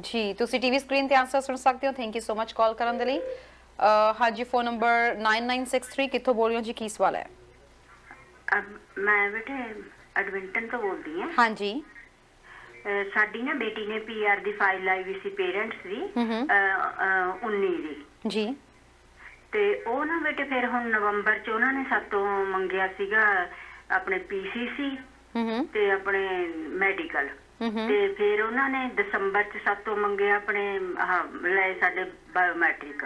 [SPEAKER 1] ਜੀ ਤੁਸੀਂ ਟੀਵੀ ਸਕਰੀਨ ਤੇ ਆਨਸਰ ਸੁਣ ਸਕਦੇ ਹੋ। ਥੈਂਕ ਯੂ ਸੋ ਮਚ ਕਾਲ ਕਰਨ ਦੇ ਲਈ। ਹਾਂਜੀ ਫੋਨ ਨੰਬਰ 9963 ਕਿੱਥੋਂ ਬੋਲ ਰਹੇ ਹੋ ਜੀ, ਕੀ ਸਵਾਲ ਹੈ?
[SPEAKER 6] ਮੈਂ ਬੇਟੇ ਐਡਵਿੰਟਨ ਤੋਂ ਬੋਲਦੀ ਹਾਂ।
[SPEAKER 1] ਹਾਂਜੀ
[SPEAKER 6] ਸਾਡੀ ਨਾ ਬੇਟੀ ਨੇ ਪੀਆਰ ਦੀ ਫਾਈਲ ਲਾਈ ਵੀ ਸੀ ਪੇਰੈਂਟਸ ਦੀ 19 ਦੀ
[SPEAKER 1] ਜੀ।
[SPEAKER 6] ਤੇ ਉਹ ਨਾ ਬੇਟੇ ਫਿਰ ਹੁਣ ਨਵੰਬਰ ਚ ਉਹਨਾਂ ਨੇ ਸਾਤੋਂ ਮੰਗਿਆ ਸੀਗਾ ਆਪਣੇ ਪੀਸੀਸੀ ਤੇ ਆਪਣੇ ਮੈਡੀਕਲ, ਤੇ ਫਿਰ ਉਹਨਾਂ ਨੇ ਦਸੰਬਰ ਚ ਸਾਤੋਂ ਮੰਗਿਆ ਆਪਣੇ ਲੈ ਸਾਡੇ ਬਾਇਓਮੈਟ੍ਰਿਕ।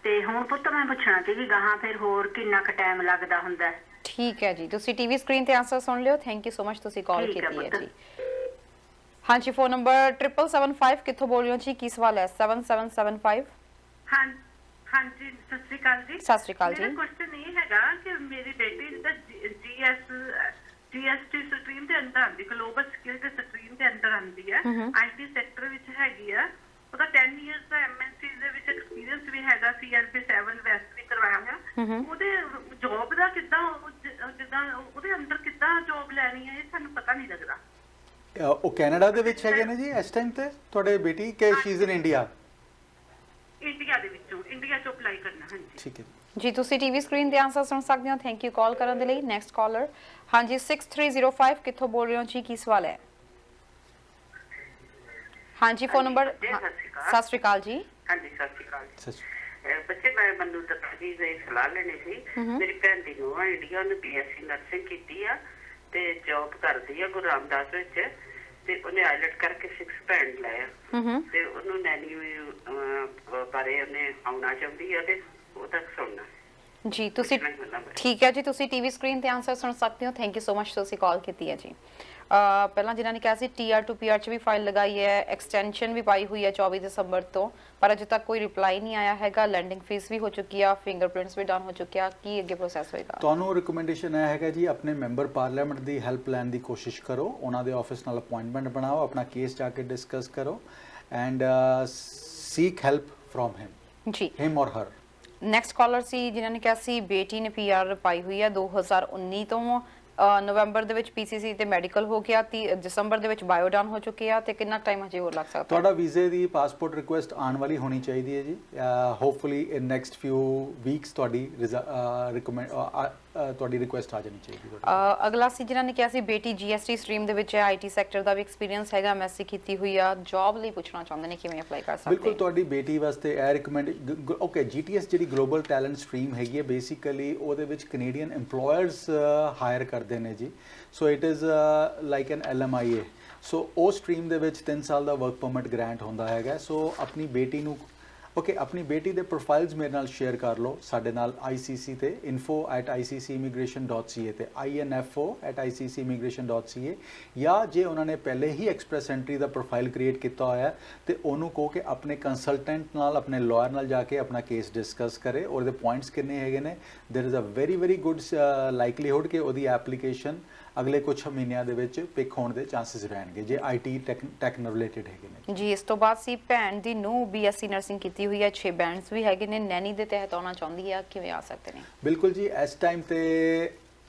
[SPEAKER 6] ਤੇ ਹੁਣ ਪੁੱਤ ਮੈਂ ਪੁੱਛਣਾ ਸੀ ਕਿ ਗਾਹਾਂ ਫਿਰ ਹੋਰ ਕਿੰਨਾ ਕੁ ਟਾਈਮ ਲੱਗਦਾ ਹੁੰਦਾ?
[SPEAKER 1] ਠੀਕ ਹੈ ਜੀ, ਤੁਸੀਂ ਟੀਵੀ ਸਕਰੀਨ ਤੇ ਆਨਸਰ ਸੁਣ ਲਿਓ। ਥੈਂਕ ਯੂ ਸੋ ਮਚ, ਤੁਸੀਂ ਕਾਲ ਕੀਤੀ ਹੈ ਜੀ। ਹਾਂਜੀ ਫੋਨ ਨੰਬਰ 7775 ਕਿੱਥੋਂ ਬੋਲ ਰਹੇ ਹੋ ਜੀ, ਕੀ ਸਵਾਲ ਹੈ? 7775।
[SPEAKER 8] ਹਾਂਜੀ ਸਤਿ ਸ਼੍ਰੀ ਅਕਾਲ ਜੀ।
[SPEAKER 1] ਸਤਿ ਸ਼੍ਰੀ ਅਕਾਲ ਜੀ।
[SPEAKER 8] ਮੇਰਾ ਕੁਐਸਚਨ ਇਹ ਹੈਗਾ ਕਿ ਮੇਰੀ ਬੇਟੀ ਦਾ ਜੀਐਸਟੀ ਸਟਰੀਮ ਦੇ ਅੰਦਰ ਆਉਂਦੀ, ਗਲੋਬਲ ਸਕਿੱਲ ਦੇ ਸਟਰੀਮ ਦੇ ਅੰਦਰ ਆਉਂਦੀ ਹੈ, ਆਈਟੀ ਸੈਕਟਰ ਵਿੱਚ ਹੈਗੀ ਆ। ਉਹਦਾ 10 ਇਅਰਸ ਦਾ ਐਮਐਨਸੀ ਦੇ ਵਿੱਚ ਐਕਸਪੀਰੀਅੰਸ ਵੀ ਹੈਗਾ, ਸੀਐਲਪੀ 7 ਵੈਸਟ ਵੀ ਕਰਵਾਇਆ ਹੋਇਆ। ਉਹਦੇ ਜੌਬ ਦਾ ਕਿੱਦਾਂ, ਜਿੱਦਾਂ ਉਹਦੇ ਅੰਦਰ ਕਿੱਦਾਂ ਜੌਬ ਲੈਣੀ ਹੈ, ਇਹ ਸਾਨੂੰ ਪਤਾ ਨਹੀਂ ਲੱਗਦਾ।
[SPEAKER 2] ਉਹ ਕੈਨੇਡਾ ਦੇ ਵਿੱਚ ਹੈਗੇ ਨੇ ਜੀ ਇਸ ਟਾਈਮ ਤੇ ਤੁਹਾਡੇ ਬੇਟੀ, ਕਿ she is in India?
[SPEAKER 8] India ਦੇ ਵਿੱਚੋਂ, ਇੰਡੀਆ ਚੋਂ ਅਪਲਾਈ ਕਰਨਾ। ਹਾਂਜੀ
[SPEAKER 2] ਠੀਕ ਹੈ
[SPEAKER 1] ਜੀ, ਤੁਸੀਂ ਟੀਵੀ ਸਕਰੀਨ ਤੇ ਆਨਸਰ ਸੁਣ ਸਕਦੇ ਹੋ। ਥੈਂਕ ਯੂ ਕਾਲ ਕਰਨ ਦੇ ਲਈ। ਨੈਕਸਟ ਕਾਲਰ ਹਾਂਜੀ 6305 ਕਿੱਥੋਂ ਬੋਲ ਰਹੇ ਹੋ ਜੀ, ਕੀ ਸਵਾਲ ਹੈ? ਹਾਂਜੀ ਫੋਨ ਨੰਬਰ। ਸਤਿ ਸ਼੍ਰੀ ਅਕਾਲ ਜੀ।
[SPEAKER 9] ਹਾਂਜੀ ਸਤਿ ਸ਼੍ਰੀ ਅਕਾਲ।
[SPEAKER 2] ਸਤਿ ਸ਼੍ਰੀ
[SPEAKER 9] ਬੱਚੇ ਮੈਂ ਮੈਨੂੰ ਦੱਸਾ ਜੀ ਦੇ ਸਲਾਹ ਲੈਣੀ ਸੀ। ਮੇਰੀ ਭੈਣ ਦੀ ਨੂੰ ਆ ਇੰਡੀਆ ਨੇ ਬੀਐਸਸੀ ਨਰਸਿੰਗ ਕੀਤੀ ਆ ਤੇ ਜੌਬ ਕਰਦੀ ਆ ਗੁਰੂ ਰਾਮਦਾਸ ਵਿੱਚ, ਤੇ ਉਹਨੇ ਆਈਲਟ ਕਰਕੇ 6 ਬੈਂਡ ਲਾਇਆ ਤੇ ਉਹਨੂੰ ਨੈਨੀ ਬਾਰੇ ਉਹਨੇ ਆਉਣਾ ਚਾਹੁੰਦੀ ਆ ਤੇ ਉਹ ਤੱਕ ਸੁਣਨਾ
[SPEAKER 1] ਜੀ। ਤੁਸੀਂ ਠੀਕ ਹੈ ਜੀ, ਤੁਸੀਂ ਟੀਵੀ ਸਕਰੀਨ ਤੇ ਆਨਸਰ ਸੁਣ ਸਕਦੇ ਹੋ। ਥੈਂਕ ਯੂ ਸੋ ਮਚ, ਤੁਸੀਂ ਕਾਲ ਕੀਤੀ ਹੈ ਜੀ। ਪਹਿਲਾਂ ਜਿਨ੍ਹਾਂ ਨੇ ਕਿਹਾ ਸੀ ਟੀਆਰ ਟੂ ਪੀਆਰ ਚ ਵੀ ਫਾਈਲ ਲਗਾਈ ਹੈ, ਐਕਸਟੈਂਸ਼ਨ ਵੀ ਪਾਈ ਹੋਈ ਹੈ 24 ਦਸੰਬਰ ਤੋਂ, ਪਰ ਅਜੇ ਤੱਕ ਕੋਈ ਰਿਪਲਾਈ ਨਹੀਂ ਆਇਆ ਹੈਗਾ। ਲੈਂਡਿੰਗ ਫੀਸ ਵੀ ਹੋ ਚੁੱਕੀ ਆ, ਫਿੰਗਰਪ੍ਰਿੰਟਸ ਵੀ ਡਨ ਹੋ ਚੁੱਕਿਆ। ਕੀ ਅੱਗੇ ਪ੍ਰੋਸੈਸ ਹੋਏਗਾ?
[SPEAKER 2] ਤੁਹਾਨੂੰ ਰਿਕਮੈਂਡੇਸ਼ਨ ਇਹ ਹੈਗਾ ਜੀ, ਆਪਣੇ ਮੈਂਬਰ ਪਾਰਲੀਮੈਂਟ ਦੀ ਹੈਲਪ ਲੈਣ ਦੀ ਕੋਸ਼ਿਸ਼ ਕਰੋ, ਉਹਨਾਂ ਦੇ ਆਫਿਸ ਨਾਲ ਅਪਾਇੰਟਮੈਂਟ ਬਣਾਓ, ਆਪਣਾ ਕੇਸ ਜਾ ਕੇ ਡਿਸਕਸ ਕਰੋ ਐਂਡ ਸੀਕ ਹੈਲਪ ਫਰੋਮ ਹਿਮ ਔਰ ਹਰ।
[SPEAKER 1] ਨੈਕਸਟ ਕਾਲਰ ਸੀ ਜਿਨ੍ਹਾਂ ਨੇ ਕਿਹਾ ਸੀ ਬੇਟੀ ਨੇ ਪੀਆਰ ਪਾਈ ਹੋਈ ਹੈ 2019 ਤੋਂ, ਨਵੰਬਰ ਦੇ ਵਿੱਚ ਪੀਸੀਸੀ ਤੇ ਮੈਡੀਕਲ ਹੋ ਗਿਆ, ਦਸੰਬਰ ਦੇ ਵਿੱਚ ਬਾਇਓਡਨ ਹੋ ਚੁੱਕੇ ਆ, ਤੇ ਕਿੰਨਾ ਟਾਈਮ ਹਜੇ ਹੋਰ ਲੱਗ ਸਕਦਾ?
[SPEAKER 2] ਤੁਹਾਡਾ ਵੀਜ਼ੇ ਦੀ ਪਾਸਪੋਰਟ ਰਿਕੁਐਸਟ ਆਉਣ ਵਾਲੀ ਹੋਣੀ ਚਾਹੀਦੀ ਹੈ ਜੀ। ਹੋਪਫੁਲੀ ਇਨ ਨੈਕਸਟ ਫਿਊ ਵੀਕਸ ਤੁਹਾਡੀ ਰਿਕੁਐਸਟ ਆ ਜਾਣੀ ਚਾਹੀਦੀ।
[SPEAKER 1] ਅਗਲਾ ਸੀ ਜਿਨ੍ਹਾਂ ਨੇ ਕਿਹਾ ਸੀ ਬੇਟੀ ਜੀਐਸਟੀ ਸਟਰੀਮ ਦੇ ਵਿੱਚ ਹੈ, ਆਈਟੀ ਸੈਕਟਰ ਦਾ ਵੀ ਐਕਸਪੀਰੀਅੰਸ ਹੈਗਾ, ਐਮਐਸਸੀ ਕੀਤੀ ਹੋਈ ਆ, ਜੌਬ ਲਈ ਪੁੱਛਣਾ ਚਾਹੁੰਦੇ ਨੇ ਕਿਵੇਂ ਅਪਲਾਈ ਕਰ ਸਕਦੇ?
[SPEAKER 2] ਬਿਲਕੁਲ, ਤੁਹਾਡੀ ਬੇਟੀ ਵਾਸਤੇ ਇਹ ਰਿਕਮੈਂਡ ਓਕੇ ਜੀਟੀਐਸ ਜਿਹੜੀ ਗਲੋਬਲ ਟੈਲੈਂਟ ਸਟਰੀਮ ਹੈਗੀ ਹੈ, ਬੇਸਿਕਲੀ ਉਹਦੇ ਵਿੱਚ ਕੈਨੇਡੀਅਨ EMPLOYERS ਹਾਇਰ ਕਰਦੇ ਨੇ ਜੀ। So it is like an LMIA। ਸੋ ਉਹ ਸਟਰੀਮ ਦੇ ਵਿੱਚ 3 ਸਾਲ ਦਾ ਵਰਕ ਪਰਮਿਟ ਗ੍ਰਾਂਟ ਹੁੰਦਾ ਹੈਗਾ। ਸੋ ਆਪਣੀ ਬੇਟੀ ਨੂੰ ਆਪਣੀ ਬੇਟੀ ਦੇ ਪ੍ਰੋਫਾਈਲਸ ਮੇਰੇ ਨਾਲ ਸ਼ੇਅਰ ਕਰ ਲਓ ਸਾਡੇ ਨਾਲ ICC ਤੇ info@iccimmigration.ca ਤੇ info@iccimmigration.ca, ਜਾਂ ਜੇ ਉਹਨਾਂ ਨੇ ਪਹਿਲੇ ਹੀ ਐਕਸਪ੍ਰੈਸ ਐਂਟਰੀ ਦਾ ਪ੍ਰੋਫਾਈਲ ਕ੍ਰੀਏਟ ਕੀਤਾ ਹੋਇਆ ਤੇ ਉਹਨੂੰ ਕਹੋ ਕਿ ਆਪਣੇ ਕੰਸਲਟੈਂਟ ਨਾਲ, ਆਪਣੇ ਲਾਇਰ ਨਾਲ ਜਾ ਕੇ ਆਪਣਾ ਕੇਸ ਡਿਸਕਸ ਕਰੇ। ਉਹਦੇ ਪੁਆਇੰਟਸ ਕਿੰਨੇ ਹੈਗੇ ਨੇ, ਦੇयर इज ਅ ਵੈਰੀ ਗੁੱਡ ਲਾਈਕਲੀਹੁੱਡ ਕਿ ਉਹਦੀ ਐਪਲੀਕੇਸ਼ਨ ਅਗਲੇ ਕੁਝ ਮਹੀਨਿਆਂ ਦੇ ਵਿੱਚ ਪਿਕ ਹੋਣ ਦੇ ਚਾਂਸਸ ਰਹਿਣਗੇ ਜੇ IT ਟੈਕ ਨਾਲ ਰਿਲੇਟਡ ਹੈਗੇ ਨੇ
[SPEAKER 1] ਜੀ। ਇਸ ਤੋਂ ਬਾਅਦ ਸੀ ਭੈਣ ਦੀ ਨੂੰ BSc ਨਰਸਿੰਗ ਕੀਤੀ ਹੋਈ ਹੈ, 6 ਬੈਂਡਸ ਵੀ ਹੈਗੇ ਨੇ, ਨੈਨੀ ਦੇ ਤਹਿਤ ਆਉਣਾ ਚਾਹੁੰਦੀ ਆ, ਕਿਵੇਂ ਆ ਸਕਦੇ ਨੇ?
[SPEAKER 2] ਬਿਲਕੁਲ ਜੀ, ਇਸ ਟਾਈਮ ਤੇ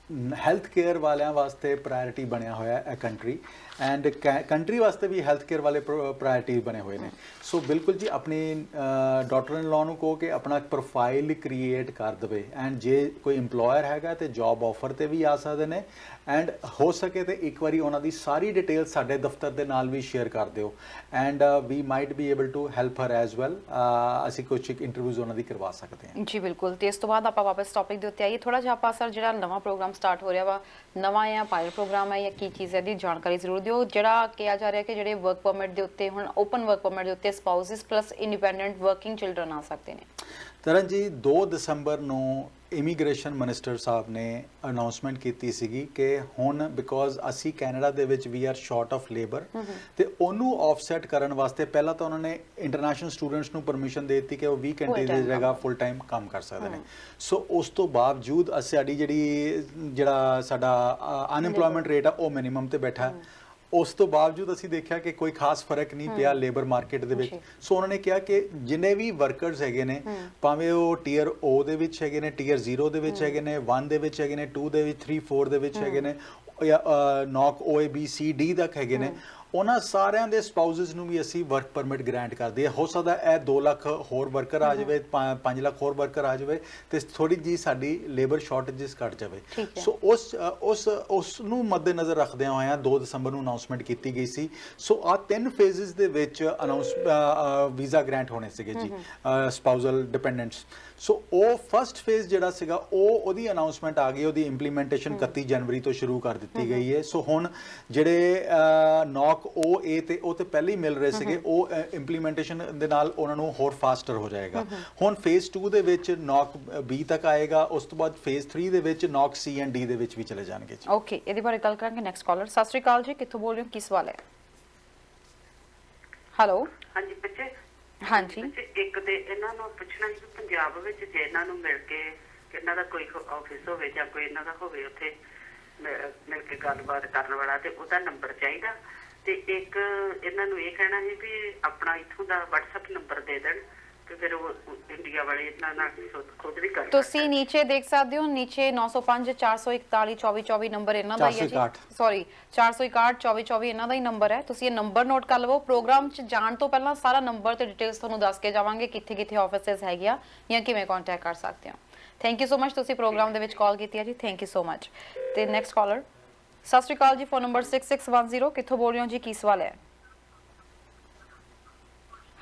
[SPEAKER 2] ਹੈਲਥ ਕੇਅਰ ਵਾਲਿਆਂ ਵਾਸਤੇ ਪ੍ਰਾਇੋਰਟੀ ਬਣਿਆ ਹੋਇਆ ਹੈ ਕੰਟਰੀ, ਐਂਡ ਕੰਟਰੀ ਵਾਸਤੇ ਵੀ ਹੈਲਥ ਕੇਅਰ ਵਾਲੇ ਪ੍ਰਾਇੋਰਟੀ ਬਣੇ ਹੋਏ ਨੇ। ਸੋ ਬਿਲਕੁਲ ਜੀ, ਆਪਣੀ ਡਾਟਰ ਇਨ ਲਾਅ ਨੂੰ ਕਹੋ ਕਿ ਆਪਣਾ ਪ੍ਰੋਫਾਈਲ ਕ੍ਰੀਏਟ ਕਰ ਦੇਵੇ, ਐਂਡ ਜੇ ਕੋਈ EMPLOYER ਹੈਗਾ ਤੇ ਜੌਬ ਆਫਰ ਤੇ ਵੀ ਆ ਸਕਦੇ ਨੇ, ਐਂਡ ਹੋ ਸਕੇ ਤੇ ਇੱਕ ਵਾਰੀ ਉਹਨਾਂ ਦੀ ਸਾਰੀ ਡਿਟੇਲ ਸਾਡੇ ਦਫ਼ਤਰ ਦੇ ਨਾਲ ਵੀ ਸ਼ੇਅਰ ਕਰ ਦਿਓ, and we might be able to help her as well. ਅਸੀਂ ਕੁਝ ਇੰਟਰਵਿਊਜ਼ ਉਹਨਾਂ ਦੀ ਕਰਵਾ ਸਕਦੇ ਹਾਂ
[SPEAKER 1] ਜੀ। ਬਿਲਕੁਲ, ਤੇ ਇਸ ਤੋਂ ਬਾਅਦ ਆਪਾਂ ਵਾਪਸ ਟੌਪਿਕ ਦੇ ਉੱਤੇ ਆਈਏ। ਥੋੜਾ ਜਿਹਾ ਆਪਾਂ ਸਰ ਜਿਹੜਾ ਨਵਾਂ ਪ੍ਰੋਗਰਾਮ ਸਟਾਰਟ ਹੋ ਰਿਹਾ ਵਾ, ਨਵਾਂ ਜਾਂ ਪਾਇਲਟ ਪ੍ਰੋਗਰਾਮ ਹੈ ਜਾਂ ਕੀ ਚੀਜ਼ ਹੈ, ਦੀ ਜਾਣਕਾਰੀ ਜ਼ਰੂਰ ਦਿਓ। ਜਿਹੜਾ ਕਿਹਾ ਜਾ ਰਿਹਾ ਕਿ ਜਿਹੜੇ ਵਰਕ ਪਰਮਿਟ ਦੇ ਉੱਤੇ ਹੁਣ ਓਪਨ ਵਰਕ ਪਰਮਿਟ ਦੇ ਉੱਤੇ ਸਪਾਊਸਿਸ ਪਲੱਸ ਇੰਡੀਪੈਂਡੈਂਟ ਵਰਕਿੰਗ ਚਿਲਡਰਨ ਆ ਸਕਦੇ ਨੇ। ਤਰਨ
[SPEAKER 2] ਜੀ 2 ਦਸੰਬਰ ਨੂੰ ਇਮੀਗ੍ਰੇਸ਼ਨ ਮਿਨਿਸਟਰ ਸਾਹਿਬ ਨੇ ਅਨਾਉਂਸਮੈਂਟ ਕੀਤੀ ਸੀਗੀ ਕਿ ਹੁਣ ਬਿਕੋਜ਼ ਅਸੀਂ ਕੈਨੇਡਾ ਦੇ ਵਿੱਚ we are short of labour, ਤੇ ਉਹਨੂੰ ਆਫਸੈਟ ਕਰਨ ਵਾਸਤੇ ਪਹਿਲਾਂ ਤਾਂ ਉਹਨਾਂ ਨੇ ਇੰਟਰਨੈਸ਼ਨਲ ਸਟੂਡੈਂਟਸ ਨੂੰ ਪਰਮਿਸ਼ਨ ਦੇ ਦਿੱਤੀ ਕਿ ਉਹ 20 ਘੰਟੇ ਦੀ ਜਗ੍ਹਾ ਫੁੱਲ ਟਾਈਮ ਕੰਮ ਕਰ ਸਕਦੇ ਨੇ। ਸੋ ਉਸ ਤੋਂ ਬਾਵਜੂਦ ਸਾਡੀ ਜਿਹੜਾ ਸਾਡਾ ਅਨਐਮਪਲੋਇਮੈਂਟ ਰੇਟ ਆ ਉਹ ਮਿਨੀਮਮ ਤੇ ਬੈਠਾ, ਉਸ ਤੋਂ ਬਾਵਜੂਦ ਅਸੀਂ ਦੇਖਿਆ ਕਿ ਕੋਈ ਖਾਸ ਫਰਕ ਨਹੀਂ ਪਿਆ ਲੇਬਰ ਮਾਰਕੀਟ ਦੇ ਵਿੱਚ। ਸੋ ਉਹਨਾਂ ਨੇ ਕਿਹਾ ਕਿ ਜਿੰਨੇ ਵੀ ਵਰਕਰਸ ਹੈਗੇ ਨੇ, ਭਾਵੇਂ ਉਹ ਟੀਅਰ O ਦੇ ਵਿੱਚ ਹੈਗੇ ਨੇ, ਟੀਅਰ 0 ਦੇ ਵਿੱਚ ਹੈਗੇ ਨੇ, 1 ਦੇ ਵਿੱਚ ਹੈਗੇ ਨੇ, 2 ਦੇ ਵਿੱਚ, 3 4 ਦੇ ਵਿੱਚ ਹੈਗੇ ਨੇ, ਜਾਂ ਨੌਕ OABCD ਤੱਕ ਹੈਗੇ ਨੇ, ਉਹਨਾਂ ਸਾਰਿਆਂ ਦੇ ਸਪਾਊਸਸ ਨੂੰ ਵੀ ਅਸੀਂ ਵਰਕ ਪਰਮਿਟ ਗ੍ਰਾਂਟ ਕਰਦੇ ਆ। ਹੋ ਸਕਦਾ ਇਹ 2 ਲੱਖ ਹੋਰ ਵਰਕਰ ਆ ਜਾਵੇ, 5 ਲੱਖ ਹੋਰ ਵਰਕਰ ਆ ਜਾਵੇ ਤੇ ਥੋੜੀ ਜੀ ਸਾਡੀ ਲੇਬਰ ਸ਼ਾਰਟੇजेस ਘਟ ਜਾਵੇ। ਸੋ ਉਸ ਨੂੰ ਮੱਦੇਨਜ਼ਰ ਰੱਖਦਿਆਂ ਹੋਇਆਂ 2 ਦਸੰਬਰ ਨੂੰ ਅਨਾਉਂਸਮੈਂਟ ਕੀਤੀ ਗਈ ਸੀ। ਸੋ ਆ 3 ਫੇਜ਼ਸ ਦੇ ਵਿੱਚ ਵੀਜ਼ਾ ਗ੍ਰਾਂਟ ਹੋਣੇ ਸੀਗੇ ਜੀ ਸਪਾਊਸਲ ਡਿਪੈਂਡੈਂਟਸ। ਸੋ ਉਹ ਫਸਟ ਫੇਜ਼ ਜਿਹੜਾ ਸੀਗਾ ਉਹਦੀ ਅਨਾਉਂਸਮੈਂਟ ਆ ਗਈ, ਉਹਦੀ ਇੰਪਲੀਮੈਂਟੇਸ਼ਨ 31 ਜਨਵਰੀ ਤੋਂ ਸ਼ੁਰੂ ਕਰ ਦਿੱਤੀ ਗਈ ਹੈ। ਸੋ ਹੁਣ ਜਿਹੜੇ ਨੌਕ OA ਤੇ ਉਹ ਤੇ ਪਹਿਲੇ ਹੀ ਮਿਲ ਰਹੇ ਸੀਗੇ, ਉਹ ਇੰਪਲੀਮੈਂਟੇਸ਼ਨ ਦੇ ਨਾਲ ਉਹਨਾਂ ਨੂੰ ਹੋਰ ਫਾਸਟਰ ਹੋ ਜਾਏਗਾ। ਹੁਣ ਫੇਜ਼ 2 ਦੇ ਵਿੱਚ ਨੌਕ B ਤੱਕ ਆਏਗਾ, ਉਸ ਤੋਂ ਬਾਅਦ ਫੇਜ਼ 3 ਦੇ ਵਿੱਚ ਨੌਕ C ਐਂਡ D ਦੇ ਵਿੱਚ ਵੀ ਚਲੇ ਜਾਣਗੇ ਜੀ।
[SPEAKER 1] ਓਕੇ, ਇਹਦੇ ਬਾਰੇ ਗੱਲ ਕਰਾਂਗੇ। ਨੈਕਸਟ ਕਾਲਰ, ਸਤਿ ਸ਼੍ਰੀ ਅਕਾਲ ਜੀ, ਕਿੱਥੋਂ ਬੋਲ ਰਹੇ ਹੋ, ਕੀ ਸਵਾਲ ਹੈ? ਹੈਲੋ,
[SPEAKER 9] ਹਾਂਜੀ ਬੱਚੇ,
[SPEAKER 1] ਹਾਂਜੀ
[SPEAKER 9] ਇੱਕ ਤੇ ਇਹਨਾਂ ਨੂੰ ਪੁੱਛਣਾ ਸੀ ਪੰਜਾਬ ਵਿੱਚ ਜੇ ਇਹਨਾਂ ਨੂੰ ਮਿਲ ਕੇ ਇਹਨਾਂ ਦਾ ਕੋਈ ਆਫਿਸ ਹੋਵੇ ਜਾਂ ਕੋਈ ਇਹਨਾਂ ਦਾ ਹੋਵੇ ਉੱਥੇ ਮਿਲ ਕੇ ਗੱਲਬਾਤ ਕਰਨ ਵਾਲਾ, ਤੇ ਉਹਦਾ ਨੰਬਰ ਚਾਹੀਦਾ। ਤੇ ਇੱਕ ਇਹਨਾਂ ਨੂੰ ਇਹ ਕਹਿਣਾ ਸੀ ਵੀ ਆਪਣਾ ਇੱਥੋਂ ਦਾ WhatsApp ਨੰਬਰ ਦੇ ਦੇਣ ਤੇ ਫਿਰ ਉਹ ਇੰਡੀਆ ਵਾਲੇ ਇਹਨਾਂ ਨਾਲ ਖੁਦ ਵੀ ਕਰ।
[SPEAKER 1] ਤੁਸੀਂ ਨੀਚੇ ਦੇਖ ਸਕਦੇ ਹੋ, ਨੀਚੇ 905 441 2424 ਨੰਬਰ ਇਹਨਾਂ ਦਾ ਹੀ ਹੈ ਜੀ। ਸੌਰੀ 461 2424 ਇਹਨਾਂ ਦਾ ਹੀ ਨੰਬਰ ਹੈ। ਤੁਸੀਂ ਇਹ ਨੰਬਰ ਨੋਟ ਕਰ ਲਵੋ। ਪ੍ਰੋਗਰਾਮ 'ਚ ਜਾਣ ਤੋਂ ਪਹਿਲਾਂ ਸਾਰਾ ਨੰਬਰ ਤੇ ਡਿਟੇਲਸ ਤੁਹਾਨੂੰ ਦੱਸ ਕੇ ਜਾਵਾਂਗੇ ਕਿੱਥੇ ਕਿੱਥੇ ਆਫਿਸਿਸ ਹੈਗੇ ਆ ਜਾਂ ਕਿਵੇਂ ਕੰਟੈਕਟ ਕਰ ਸਕਦੇ ਹੋ। ਥੈਂਕ ਯੂ ਸੋ ਮਚ, ਤੁਸੀਂ ਪ੍ਰੋਗਰਾਮ ਦੇ ਵਿੱਚ ਕਾਲ ਕੀਤੀ ਹੈ ਜੀ, ਥੈਂਕ ਯੂ ਸੋ ਮਚ। ਤੇ ਨੈਕਸਟ ਕਾਲਰ, ਸਤਿ ਸ਼੍ਰੀ ਅਕਾਲ ਜੀ, ਫੋਨ ਨੰਬਰ 6610, ਕਿੱਥੋਂ ਬੋਲ ਰਹੇ ਹੋ ਜੀ, ਕੀ ਸਵਾਲ ਹੈ?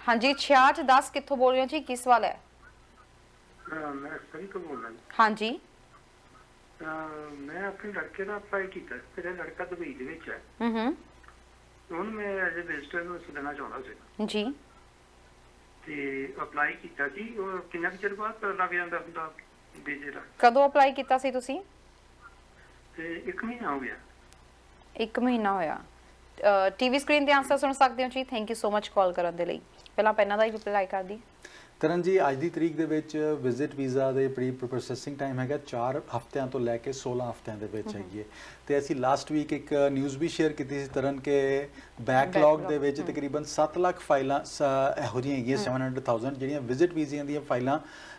[SPEAKER 1] ਹਾਂਜੀ 6610, ਕਿੱਥੋਂ ਬੋਲ ਰਹੇ ਹੋ ਜੀ, ਕੀ ਸਵਾਲ ਹੈ?
[SPEAKER 5] ਮੈਂ ਸਰੀ ਤੋਂ ਬੋਲ ਰਿਹਾ।
[SPEAKER 1] ਹਾਂਜੀ
[SPEAKER 5] ਮੈਂ ਆਪਣੇ ਲੜਕੇ ਦਾ ਅਪਲਾਈ ਕੀਤਾ, ਮੇਰਾ ਲੜਕਾ ਦੁਬਈ ਦੇ ਵਿੱਚ ਹੈ। ਹੁਣ ਮੈਂ ਐਜ਼ ਅ ਵਿਜ਼ਟਰ ਨੂੰ ਲੈਣਾ ਚਾਹੁੰਦਾ ਸੀ
[SPEAKER 1] ਜੀ।
[SPEAKER 5] ਤੇ ਅਪਲਾਈ ਕੀਤਾ ਸੀ, ਉਹ ਕਿੰਨਾ ਚਿਰ ਬਾਅਦ ਲੱਗ ਜਾਂਦਾ ਹੁੰਦਾ ਵੀਜ਼ੇ ਦਾ?
[SPEAKER 1] ਕਦੋਂ ਅਪਲਾਈ ਕੀਤਾ ਸੀ ਤੁਸੀਂ?
[SPEAKER 5] ਤੇ 1 ਮਹੀਨਾ ਹੋ ਗਿਆ।
[SPEAKER 1] 1 ਮਹੀਨਾ ਹੋਇਆ। ਟੀਵੀ ਸਕਰੀਨ ਤੇ ਆਨਸਰ ਸੁਣ ਸਕਦੇ ਹੋ ਜੀ। ਥੈਂਕ ਯੂ ਸੋ ਮਚ ਕਾਲ ਕਰਨ ਦੇ ਲਈ। ਪਹਿਲਾਂ ਪੈਨਾਂ ਦਾ ਹੀ ਅਪਲਾਈ ਕਰਦੀ।
[SPEAKER 2] ਤਰਨ ਜੀ, ਅੱਜ ਦੀ ਤਰੀਕ ਦੇ ਵਿੱਚ ਵਿਜ਼ਿਟ ਵੀਜ਼ਾ ਦੇ ਪ੍ਰੀ ਪ੍ਰੋਸੈਸਿੰਗ ਟਾਈਮ ਹੈਗਾ 4 ਹਫ਼ਤਿਆਂ ਤੋਂ ਲੈ ਕੇ 16 ਹਫ਼ਤਿਆਂ ਦੇ ਵਿੱਚ ਹੈਗੀ ਹੈ। ਤੇ ਅਸੀਂ ਲਾਸਟ ਵੀਕ ਇੱਕ ਨਿਊਜ਼ ਵੀ ਸ਼ੇਅਰ ਕੀਤੀ ਸੀ ਤਰਨ ਕਿ ਬੈਕਲੌਗ ਦੇ ਵਿੱਚ ਤਕਰੀਬਨ 7 ਲੱਖ ਫਾਈਲਾਂ ਇਹੋ ਜਿਹੀਆਂ ਹੈਗੀਆਂ 700,000 ਜਿਹੜੀਆਂ ਵਿਜ਼ਿਟ ਵੀਜ਼ਿਆਂ ਦੀਆਂ ਫਾਈਲਾਂ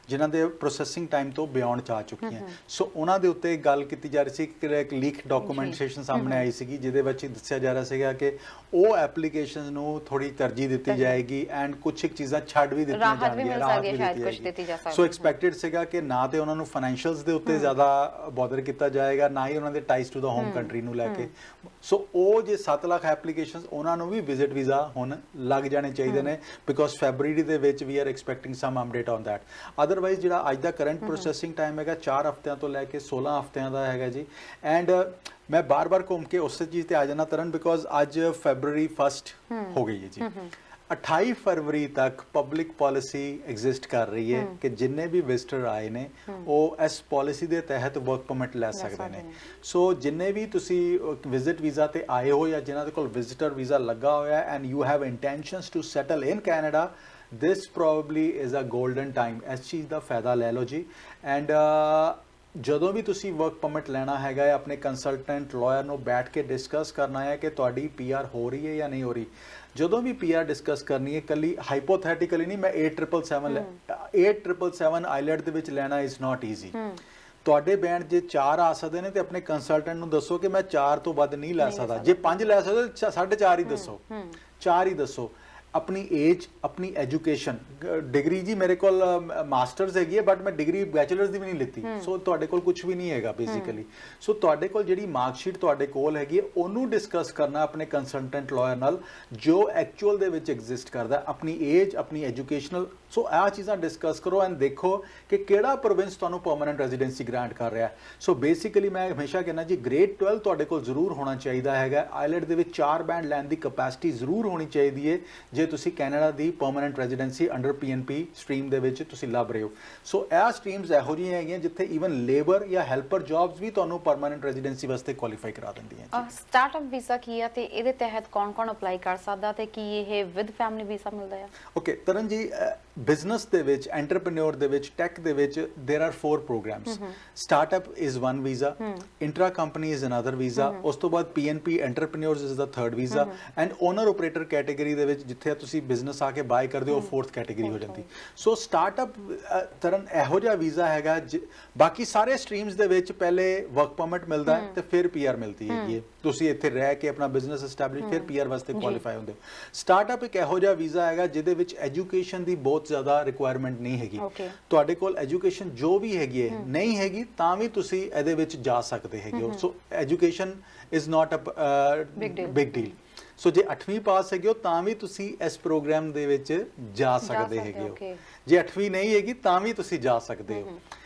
[SPEAKER 2] ਜਿਨ੍ਹਾਂ ਦੇ ਪ੍ਰੋਸੈਸਿੰਗ ਟਾਈਮ ਤੋਂ ਬਿਯੋਂਡ ਜਾ ਚੁੱਕੀਆਂ। ਸੋ ਉਹਨਾਂ ਦੇ ਉੱਤੇ ਗੱਲ ਕੀਤੀ ਜਾ ਰਹੀ ਸੀ ਕਿ ਇੱਕ ਲੀਕ ਡਾਕੂਮੈਂਟੇਸ਼ਨ ਸਾਹਮਣੇ ਆਈ ਸੀਗੀ ਜਿਹਦੇ ਵਿੱਚ ਦੱਸਿਆ ਜਾ ਰਿਹਾ ਸੀਗਾ ਕਿ ਉਹ ਐਪਲੀਕੇਸ਼ਨਸ ਨੂੰ ਥੋੜੀ ਤਰਜੀਹ ਦਿੱਤੀ ਜਾਏਗੀ ਐਂਡ ਕੁਝ ਇੱਕ ਚੀਜ਼ਾਂ ਛੱਡ ਵੀ ਦਿੱਤੀਆਂ ਜਾਣਗੀਆਂ, ਰਾਹਤ ਵੀ ਦਿੱਤੀ ਜਾਏਗੀ। ਸੋ ਐਕਸਪੈਕਟਡ ਸੀਗਾ ਕਿ ਨਾ ਤੇ ਉਹਨਾਂ ਨੂੰ ਫਾਈਨੈਂਸ਼ੀਅਲਸ ਦੇ ਉੱਤੇ ਜ਼ਿਆਦਾ ਬੋਦਰ ਕੀਤਾ ਜਾਏਗਾ, ਨਾ ਹੀ ਉਹਨਾਂ ਦੇ ties to the home country ਨੂੰ ਲੈ ਕੇ। ਸੋ ਉਹ ਜੇ 7 ਲੱਖ ਐਪਲੀਕੇਸ਼ਨਸ ਉਹਨਾਂ ਨੂੰ ਵੀ ਵਿਜ਼ਿਟ ਵੀਜ਼ਾ ਹੁਣ ਲੱਗ ਜਾਣੇ ਚਾਹੀਦੇ ਨੇ ਬਿਕੋਜ਼ ਫੈਬਰੂਰੀ ਦੇ ਵਿੱਚ we are expecting some update on that. Otherwise ਜਿਹੜਾ ਅੱਜ ਦਾ ਕਰੰਟ ਪ੍ਰੋਸੈਸਿੰਗ ਟਾਈਮ ਹੈਗਾ 4 ਹਫ਼ਤਿਆਂ ਤੋਂ ਲੈ ਕੇ 16 ਹਫ਼ਤਿਆਂ ਦਾ ਹੈਗਾ ਜੀ। ਐਂਡ ਮੈਂ ਬਾਰ-ਬਾਰ ਘੁੰਮ ਕੇ ਉਸੇ ਚੀਜ਼ ਤੇ ਆ ਜਾਣਾ ਤਰਨ ਬਿਕੋਜ਼ ਅੱਜ ਫੈਬਰੂਰੀ 1 ਹੋ ਗਈ ਹੈ ਜੀ। 28 ਫਰਵਰੀ ਤੱਕ ਪਬਲਿਕ ਪਾਲਿਸੀ ਐਗਜ਼ਿਸਟ ਕਰ ਰਹੀ ਹੈ ਕਿ ਜਿੰਨੇ ਵੀ ਵਿਜ਼ਟਰ ਆਏ ਨੇ ਉਹ ਇਸ ਪਾਲਿਸੀ ਦੇ ਤਹਿਤ ਵਰਕ ਪਰਮਿਟ ਲੈ ਸਕਦੇ ਨੇ। ਸੋ ਜਿੰਨੇ ਵੀ ਤੁਸੀਂ ਵਿਜ਼ਿਟ ਵੀਜ਼ਾ ਤੇ ਆਏ ਹੋ ਜਾਂ ਜਿਨ੍ਹਾਂ ਦੇ ਕੋਲ ਵਿਜ਼ਿਟਰ ਵੀਜ਼ਾ ਲੱਗਾ ਹੋਇਆ and you have intentions to settle in Canada, this probably is a golden time। ਇਸ ਚੀਜ਼ ਦਾ ਫਾਇਦਾ ਲੈ ਲਓ ਜੀ। ਐਂਡ ਜਦੋਂ ਵੀ ਤੁਸੀਂ ਵਰਕ ਪਰਮਿਟ ਲੈਣਾ ਹੈਗਾ ਹੈ ਆਪਣੇ ਕੰਸਲਟੈਂਟ ਲਾਇਰ ਨੂੰ ਬੈਠ ਕੇ ਡਿਸਕਸ ਕਰਨਾ ਹੈ ਕਿ ਤੁਹਾਡੀ PR ਹੋ ਰਹੀ ਹੈ ਜਾਂ ਨਹੀਂ ਹੋ ਰਹੀ। ਜਦੋਂ ਵੀ PR ਡਿਸਕਸ ਕਰਨੀ ਹੈ ਕੱਲੀ ਹਾਈਪੋਥੈਟੀਕਲੀ ਨਹੀਂ, ਮੈਂ 8777 ਆਈਲੈਟ ਦੇ ਵਿੱਚ ਲੈਣਾ ਇਜ਼ ਨਾਟ ਈਜ਼ੀ। ਤੁਹਾਡੇ ਬੈਂਡ ਜੇ 4 ਆ ਸਕਦੇ ਨੇ ਤੇ ਆਪਣੇ ਕੰਸਲਟੈਂਟ ਨੂੰ ਦੱਸੋ ਕਿ ਮੈਂ 4 ਤੋਂ ਵੱਧ ਨਹੀਂ ਲੈ ਸਕਦਾ। ਜੇ 5 ਲੈ ਸਕਦੇ 4.5 ਹੀ ਦੱਸੋ, 4 ਹੀ ਦੱਸੋ। ਆਪਣੀ ਏਜ, ਆਪਣੀ ਐਜੂਕੇਸ਼ਨ, ਡਿਗਰੀ ਜੀ ਮੇਰੇ ਕੋਲ ਮਾਸਟਰਸ ਹੈਗੀ ਹੈ ਬਟ ਮੈਂ ਡਿਗਰੀ ਬੈਚਲਰਸ ਦੀ ਵੀ ਨਹੀਂ ਲਿੱਤੀ। ਸੋ ਤੁਹਾਡੇ ਕੋਲ ਕੁਝ ਵੀ ਨਹੀਂ ਹੈਗਾ ਬੇਸਿਕਲੀ। ਸੋ ਤੁਹਾਡੇ ਕੋਲ ਜਿਹੜੀ ਮਾਰਕਸ਼ੀਟ ਤੁਹਾਡੇ ਕੋਲ ਹੈਗੀ ਹੈ ਉਹਨੂੰ ਡਿਸਕਸ ਕਰਨਾ ਆਪਣੇ ਕੰਸਲਟੈਂਟ ਲਾਇਰ ਨਾਲ ਜੋ ਐਕਚੁਅਲ ਦੇ ਵਿੱਚ ਐਗਜ਼ਿਸਟ ਕਰਦਾ, ਆਪਣੀ ਏਜ, ਆਪਣੀ ਐਜੂਕੇਸ਼ਨਲ। ਸੋ ਇਹ ਚੀਜ਼ਾਂ ਡਿਸਕਸ ਕਰੋ ਐਂਡ ਦੇਖੋ ਕਿ ਕਿਹੜਾ ਪ੍ਰੋਵਿੰਸ ਤੁਹਾਨੂੰ ਪਰਮਨੈਂਟ ਰੈਜ਼ੀਡੈਂਸੀ ਗ੍ਰਾਂਟ ਕਰ ਰਿਹਾ। ਸੋ ਬੇਸਿਕਲੀ ਮੈਂ ਹਮੇਸ਼ਾ ਕਹਿੰਦਾ ਜੀ ਗ੍ਰੇਡ 12 ਤੁਹਾਡੇ ਕੋਲ ਜ਼ਰੂਰ ਹੋਣਾ ਚਾਹੀਦਾ ਹੈਗਾ। ਆਈਲੈਟ ਦੇ ਵਿੱਚ 4 ਬੈਂਡ ਲੈਣ ਦੀ ਕਪੈਸਿਟੀ ਜ਼ਰੂਰ ਹੋਣੀ ਚਾਹੀਦੀ ਹੈ ਜੇ ਤੁਸੀਂ ਕੈਨੇਡਾ ਦੀ permanent residency under PNP stream ਦੇ ਵਿੱਚ ਤੁਸੀਂ ਲੱਭ ਰਹੇ ਹੋ। ਸੋ ਇਹ ਸਟਰੀਮਸ ਇਹੋ ਜਿਹੀਆਂ ਹੈਗੀਆਂ ਜਿੱਥੇ ਈਵਨ ਲੇਬਰ ਜਾਂ ਹੈਲਪਰ ਜੌਬਸ ਵੀ ਤੁਹਾਨੂੰ ਪਰਮਨੈਂਟ ਰੈਜ਼ੀਡੈਂਸੀ ਵਾਸਤੇ ਕੁਆਲੀਫਾਈ ਕਰਾ ਦਿੰਦੀਆਂ।
[SPEAKER 1] ਸਟਾਰਟਅਪ ਵੀਜ਼ਾ ਕੀ ਹੈ ਤੇ ਇਹਦੇ ਤਹਿਤ ਕੌਣ-ਕੌਣ ਅਪਲਾਈ ਕਰ ਸਕਦਾ ਤੇ ਕੀ ਇਹ ਵਿਦ ਫੈਮਿਲੀ ਵੀਜ਼ਾ ਮਿਲਦਾ ਹੈ?
[SPEAKER 2] ਓਕੇ ਤਰਨ ਜੀ, ਬਿਜ਼ਨਸ ਦੇ ਵਿੱਚ ਐਂਟਰਪ੍ਰੀਨਿਓਰ ਦੇ ਵਿੱਚ ਟੈਕ ਦੇ ਵਿੱਚ there are 4 programs startup is one visa intra company is another visa ਉਸ ਤੋਂ ਬਾਅਦ PNP entrepreneurs is the third visa and owner operator category ਦੇ ਵਿੱਚ ਜਿੱਥੇ ਤੁਸੀਂ ਬਿਜ਼ਨਸ ਆ ਕੇ ਬਾਏ ਕਰਦੇ ਹੋ ਫੋਰਥ ਕੈਟਾਗਰੀ ਹੋ ਜਾਂਦੀ ਸੋ ਸਟਾਰਟਅਪ ਤਰਨ ਇਹੋ ਜਿਹਾ ਵੀਜ਼ਾ ਹੈਗਾ ਬਾਕੀ ਸਾਰੇ ਸਟਰੀਮਸ ਦੇ ਵਿੱਚ ਪਹਿਲੇ ਵਰਕ ਪਰਮਿਟ ਮਿਲਦਾ ਹੈ ਤੇ ਫਿਰ ਪੀਆਰ ਮਿਲਦੀ ਹੈਗੀ ਤੁਸੀਂ ਇੱਥੇ ਰਹਿ ਕੇ ਆਪਣਾ ਬਿਜ਼ਨਸ ਐਸਟੈਬਲਿਸ਼ ਫਿਰ ਪੀਆਰ ਵਾਸਤੇ ਕੁਆਲੀਫਾਈ ਹੁੰਦੇ ਹੋ ਸਟਾਰਟਅਪ ਇੱਕ ਇਹੋ ਜਿਹਾ ਵੀਜ਼ਾ ਹੈਗਾ ਜਿਹਦੇ ਵਿੱਚ ਐਜੂਕੇਸ਼ਨ ਦੀ ਬਹੁਤ ਜ਼ਿਆਦਾ ਰਿਕੁਆਇਰਮੈਂਟ ਨਹੀਂ ਹੈਗੀ ਤੁਹਾਡੇ ਕੋਲ ਐਜੂਕੇਸ਼ਨ ਜੋ ਵੀ ਹੈਗੀ ਹੈ ਨਹੀਂ ਹੈਗੀ ਤਾਂ ਵੀ ਤੁਸੀਂ ਇਹਦੇ ਵਿੱਚ ਜਾ ਸਕਦੇ ਹੈਗੇ ਹੋ so education is not a big deal so ਜੇ 8ਵੀਂ ਪਾਸ ਹੈਗੇ ਹੋ ਤਾਂ ਵੀ ਤੁਸੀਂ ਇਸ ਪ੍ਰੋਗਰਾਮ ਦੇ ਵਿੱਚ ਜਾ ਸਕਦੇ ਹੈਗੇ ਹੋ ਜੇ 8ਵੀਂ ਨਹੀਂ ਹੈਗੀ ਤਾਂ ਵੀ ਤੁਸੀਂ ਜਾ ਸਕਦੇ ਹੋ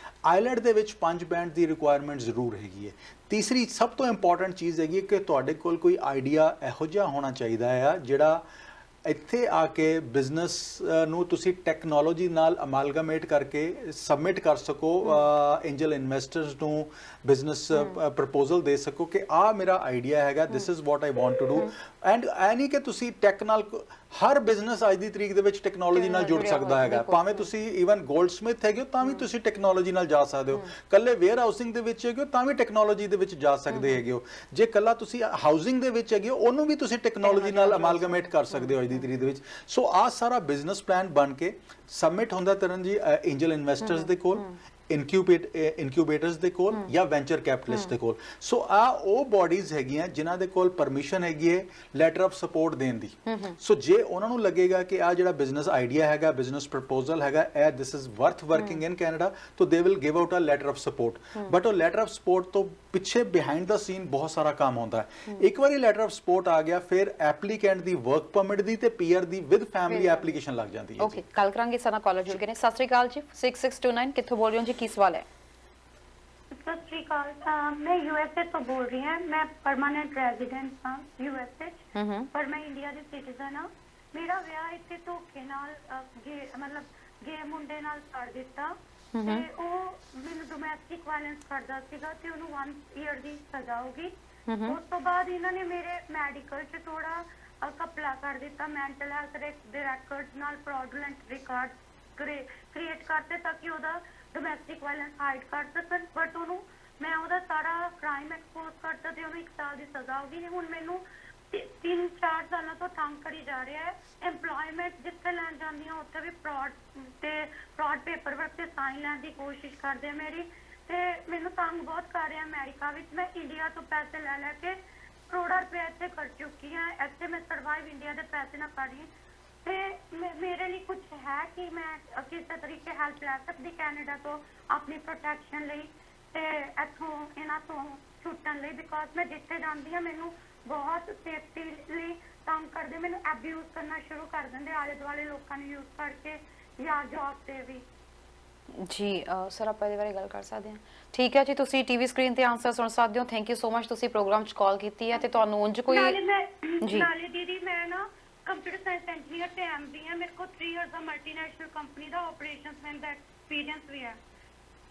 [SPEAKER 2] ਆਈਲੈਟ ਦੇ ਵਿੱਚ 5 ਬੈਂਡ ਦੀ ਰਿਕੁਆਇਰਮੈਂਟ ਜ਼ਰੂਰ ਹੈਗੀ ਹੈ ਤੀਸਰੀ ਸਭ ਤੋਂ ਇੰਪੋਰਟੈਂਟ ਚੀਜ਼ ਹੈਗੀ ਕਿ ਤੁਹਾਡੇ ਕੋਲ ਕੋਈ ਆਈਡੀਆ ਇਹੋ ਜਿਹਾ ਹੋਣਾ ਚਾਹੀਦਾ ਆ ਜਿਹੜਾ ਇੱਥੇ ਆ ਕੇ ਬਿਜ਼ਨਸ ਨੂੰ ਤੁਸੀਂ ਟੈਕਨੋਲੋਜੀ ਨਾਲ ਅਮਾਲਗਾਮੇਟ ਕਰਕੇ ਸਬਮਿਟ ਕਰ ਸਕੋ ਐਂਜਲ ਇਨਵੈਸਟਰਸ ਨੂੰ ਬਿਜ਼ਨਸ ਪ੍ਰਪੋਜ਼ਲ ਦੇ ਸਕੋ ਕਿ ਆ ਮੇਰਾ ਆਈਡੀਆ ਹੈਗਾ this is what I want to do and ਐ ਨਹੀਂ ਕਿ ਤੁਸੀਂ ਟੈਕ ਨਾਲ ਹਰ ਬਿਜ਼ਨਸ ਅੱਜ ਦੀ ਤਰੀਕ ਦੇ ਵਿੱਚ ਟੈਕਨੋਲੋਜੀ ਨਾਲ ਜੁੜ ਸਕਦਾ ਹੈਗਾ ਭਾਵੇਂ ਤੁਸੀਂ ਈਵਨ ਗੋਲਡਸਮਿਥ ਹੈਗੇ ਹੋ ਤਾਂ ਵੀ ਤੁਸੀਂ ਟੈਕਨੋਲੋਜੀ ਨਾਲ ਜਾ ਸਕਦੇ ਹੋ ਕੱਲੇ ਵੇਅਰ ਹਾਊਸਿੰਗ ਦੇ ਵਿੱਚ ਹੈਗੇ ਹੋ ਤਾਂ ਵੀ ਟੈਕਨੋਲੋਜੀ ਦੇ ਵਿੱਚ ਜਾ ਸਕਦੇ ਹੈਗੇ ਹੋ ਜੇ ਕੱਲਾ ਤੁਸੀਂ ਹਾਊਸਿੰਗ ਦੇ ਵਿੱਚ ਹੈਗੇ ਹੋ ਉਹਨੂੰ ਵੀ ਤੁਸੀਂ ਟੈਕਨੋਲੋਜੀ ਨਾਲ ਅਮਾਲਗਾਮੇਟ ਕਰ ਸਕਦੇ ਹੋ ਅੱਜ ਦੀ ਤਰੀਕ ਦੇ ਵਿੱਚ ਸੋ ਆ ਸਾਰਾ ਬਿਜ਼ਨਸ ਪਲਾਨ ਬਣ ਕੇ ਸਬਮਿਟ ਹੁੰਦਾ ਤਰਨ ਜੀ ਐਂਜਲ ਇਨਵੈਸਟਰਸ ਦੇ ਕੋਲ ਇਨਕਿਊਬੇਟਰਸ ਦੇ ਕੋਲ ਜਾਂ ਵੈਂਚਰ ਕੈਪੀਟਲਿਸਟ ਦੇ ਕੋਲ ਸੋ ਆ ਉਹ ਬਾਡੀਜ਼ ਹੈਗੀਆਂ ਜਿਨ੍ਹਾਂ ਦੇ ਕੋਲ ਪਰਮਿਸ਼ਨ ਹੈਗੀ ਹੈ ਲੈਟਰ ਆਫ ਸਪੋਰਟ ਦੇਣ ਦੀ ਸੋ ਜੇ ਉਹਨਾਂ ਨੂੰ ਲੱਗੇਗਾ ਕਿ ਆ ਜਿਹੜਾ ਬਿਜ਼ਨਸ ਆਈਡੀਆ ਹੈਗਾ ਬਿਜ਼ਨਸ ਪ੍ਰਪੋਜ਼ਲ ਹੈਗਾ ਇਹ this is worth working in Canada ਤਾਂ they will give out a letter of support but ਉਹ ਲੈਟਰ ਆਫ ਸਪੋਰਟ ਤੋਂ ਪਿੱਛੇ ਬਿਹਾਈਂਡ ਦਾ ਸੀਨ ਬਹੁਤ ਸਾਰਾ ਕੰਮ ਹੁੰਦਾ ਹੈ ਇੱਕ ਵਾਰੀ ਲੈਟਰ ਆਫ ਸਪੋਰਟ ਆ ਗਿਆ ਫਿਰ ਐਪਲੀਕੈਂਟ ਦੀ ਵਰਕ ਪਰਮਿਟ ਦੀ ਤੇ PR the with family application ਲੱਗ ਜਾਂਦੀ ਹੈ
[SPEAKER 1] ਓਕੇ ਕੱਲ ਕਰਾਂਗੇ ਸਾਡਾ ਕਾਲਰ ਜੁੜ ਗਏ ਨੇ ਸਤਿ ਸ੍ਰੀ ਅਕਾਲ ਜੀ 6629 ਕਿੱਥੋਂ ਬੋਲ ਰਹੇ ਹੋ ਜੀ ਕੀ ਸਵਾਲ ਹੈ
[SPEAKER 6] ਸਤਿ ਸ਼੍ਰੀ ਅਕਾਲ ਮੈਂ ਯੂਐਸਏ ਤੋਂ ਬੋਲ ਰਹੀ ਹਾਂ ਮੈਂ ਪਰਮਾਨੈਂਟ ਰੈਜ਼ੀਡੈਂਟ ਹਾਂ ਯੂਐਸਏ ਪਰ ਮੈਂ ਇੰਡੀਆ ਦੀ ਸਿਟੀਜ਼ਨ ਹਾਂ ਮੇਰਾ ਵਿਆਹ ਇੱਥੇ ਧੋਖੇ ਨਾਲ ਮਤਲਬ ਗੇ ਮੁੰਡੇ ਨਾਲ ਕਰ ਦਿੱਤਾ ਤੇ ਉਹ ਮੈਨੂੰ ਡੋਮੈਸਟਿਕ ਵਾਇਲੈਂਸ ਕਰਦਾ ਸੀਗਾ ਤੇ ਉਹਨੂੰ 1 ਈਅਰ ਦੀ ਸਜ਼ਾ ਹੋ ਗਈ ਉਸ ਤੋਂ ਬਾਅਦ ਇਹਨਾਂ ਨੇ ਮੇਰੇ ਮੈਡੀਕਲ 'ਚ ਥੋੜਾ ਘਪਲਾ ਕਰ ਦਿੱਤਾ ਮੈਂਟਲ ਹੈਲਥ ਦੇ ਰੈਕੋਰਡਸ ਨਾਲ ਫਰਾਡੂਲੈਂਟ ਰਿਕਾਰਡ ਕ੍ਰੀਏਟ ਕਰਤੇ ਤਾਂ ਕਿ ਉਹਦਾ ਡੋਮੈਸਟਿਕ ਵਾਇਲੈਂਸ ਹਾਈਡ ਕਰ ਸਕਣ ਬਟ ਉਹਨੂੰ ਮੈਂ ਉਹਦਾ ਸਾਰਾ ਕ੍ਰਾਈਮ ਐਕਸਪੋਜ਼ ਕਰਤਾ ਤੇ ਉਹਨੂੰ 1 ਸਾਲ ਦੀ ਸਜ਼ਾ ਹੋ ਗਈ ਹੁਣ ਮੈਨੂੰ 3-4 ਸਾਲਾਂ ਤੋਂ ਤੰਗ ਕਰੀ ਜਾ ਰਿਹਾ ਹੈ ਐਮਪਲੋਇਮੈਂਟ ਜਿੱਥੇ ਲੈਣ ਜਾਂਦੀ ਹਾਂ ਉੱਥੇ ਵੀ ਫਰਾਡ ਪੇਪਰ ਵਰਕ ਤੇ ਸਾਈਨ ਲੈਣ ਦੀ ਕੋਸ਼ਿਸ਼ ਕਰਦੇ ਆ ਮੇਰੀ ਤੇ ਮੈਨੂੰ ਤੰਗ ਬਹੁਤ ਕਰ ਰਿਹਾ ਅਮਰੀਕਾ ਵਿੱਚ ਮੈਂ ਇੰਡੀਆ ਤੋਂ ਪੈਸੇ ਲੈ ਲੈ ਕੇ ਕਰੋੜਾਂ ਰੁਪਏ ਇੱਥੇ ਕਰ ਚੁੱਕੀ ਹਾਂ ਇੱਥੇ ਮੈਂ ਸਰਵਾਈਵ ਇੰਡੀਆ ਦੇ ਪੈਸੇ ਨਾ ਕਰ ਰਹੀ ਤੇ ਮੇਰੇ ਲਈ ਕੁਝ ਹੈ ਕਿ ਮੈਂ ਕਿਸੇ ਤਰੀਕੇ ਹੈਲਪ ਲੈ ਸਕਦੀ ਕੈਨੇਡਾ ਤੋਂ ਆਪਣੀ ਪ੍ਰੋਟੈਕਸ਼ਨ ਲਈ ਤੇ ਇੱਥੋਂ ਇਹਨਾਂ ਤੋਂ ਛੁੱਟਣ ਲਈ ਬਿਕੋਜ਼ ਮੈਂ ਜਿੱਥੇ ਜਾਂਦੀ ਹਾਂ ਮੈਨੂੰ ਬਹੁਤ ਸੇਫਟੀ ਲਈ ਤੰਗ ਕਰਦੇ ਮੈਨੂੰ ਐਬਿਊਜ਼ ਕਰਨਾ ਸ਼ੁਰੂ ਕਰ ਦਿੰਦੇ ਆਲੇ ਦੁਆਲੇ ਲੋਕਾਂ ਨੂੰ ਯੂਜ਼ ਕਰਕੇ ਜਾਂ ਜੌਬ ਤੇ ਵੀ
[SPEAKER 1] ਜੀ ਸਰ ਆਪਾਂ ਇਹਦੇ ਬਾਰੇ ਗੱਲ ਕਰ ਸਕਦੇ ਹਾਂ ਠੀਕ ਹੈ ਜੀ ਤੁਸੀਂ ਟੀਵੀ ਸਕਰੀਨ ਤੇ ਆਨਸਰ ਸੁਣ ਸਕਦੇ ਹੋ ਥੈਂਕ ਯੂ ਸੋ ਮਚ ਤੁਸੀਂ ਪ੍ਰੋਗਰਾਮ 'ਚ ਕਾਲ ਕੀਤੀ ਹੈ ਤੇ ਤੁਹਾਨੂੰ ਉਂਝ ਕੋਈ
[SPEAKER 6] ਨਾਲੇ ਦੀਦੀ ਮੈਂ ਨਾ ਕੰਪਿਊਟਰ ਸਾਇੰਸ ਇੰਜੀਨੀਅਰ ਤੇ ਐਮਬੀ ਹੈ ਮੇਰੇ ਕੋਲ 3 ਇਅਰਸ ਦਾ ਮਲਟੀਨੈਸ਼ਨਲ ਕੰਪਨੀ ਦਾ ਆਪਰੇਸ਼ਨਸ ਮੈਨ ਦਾ ਐਕਸਪੀਰੀਅੰਸ ਵੀ ਹੈ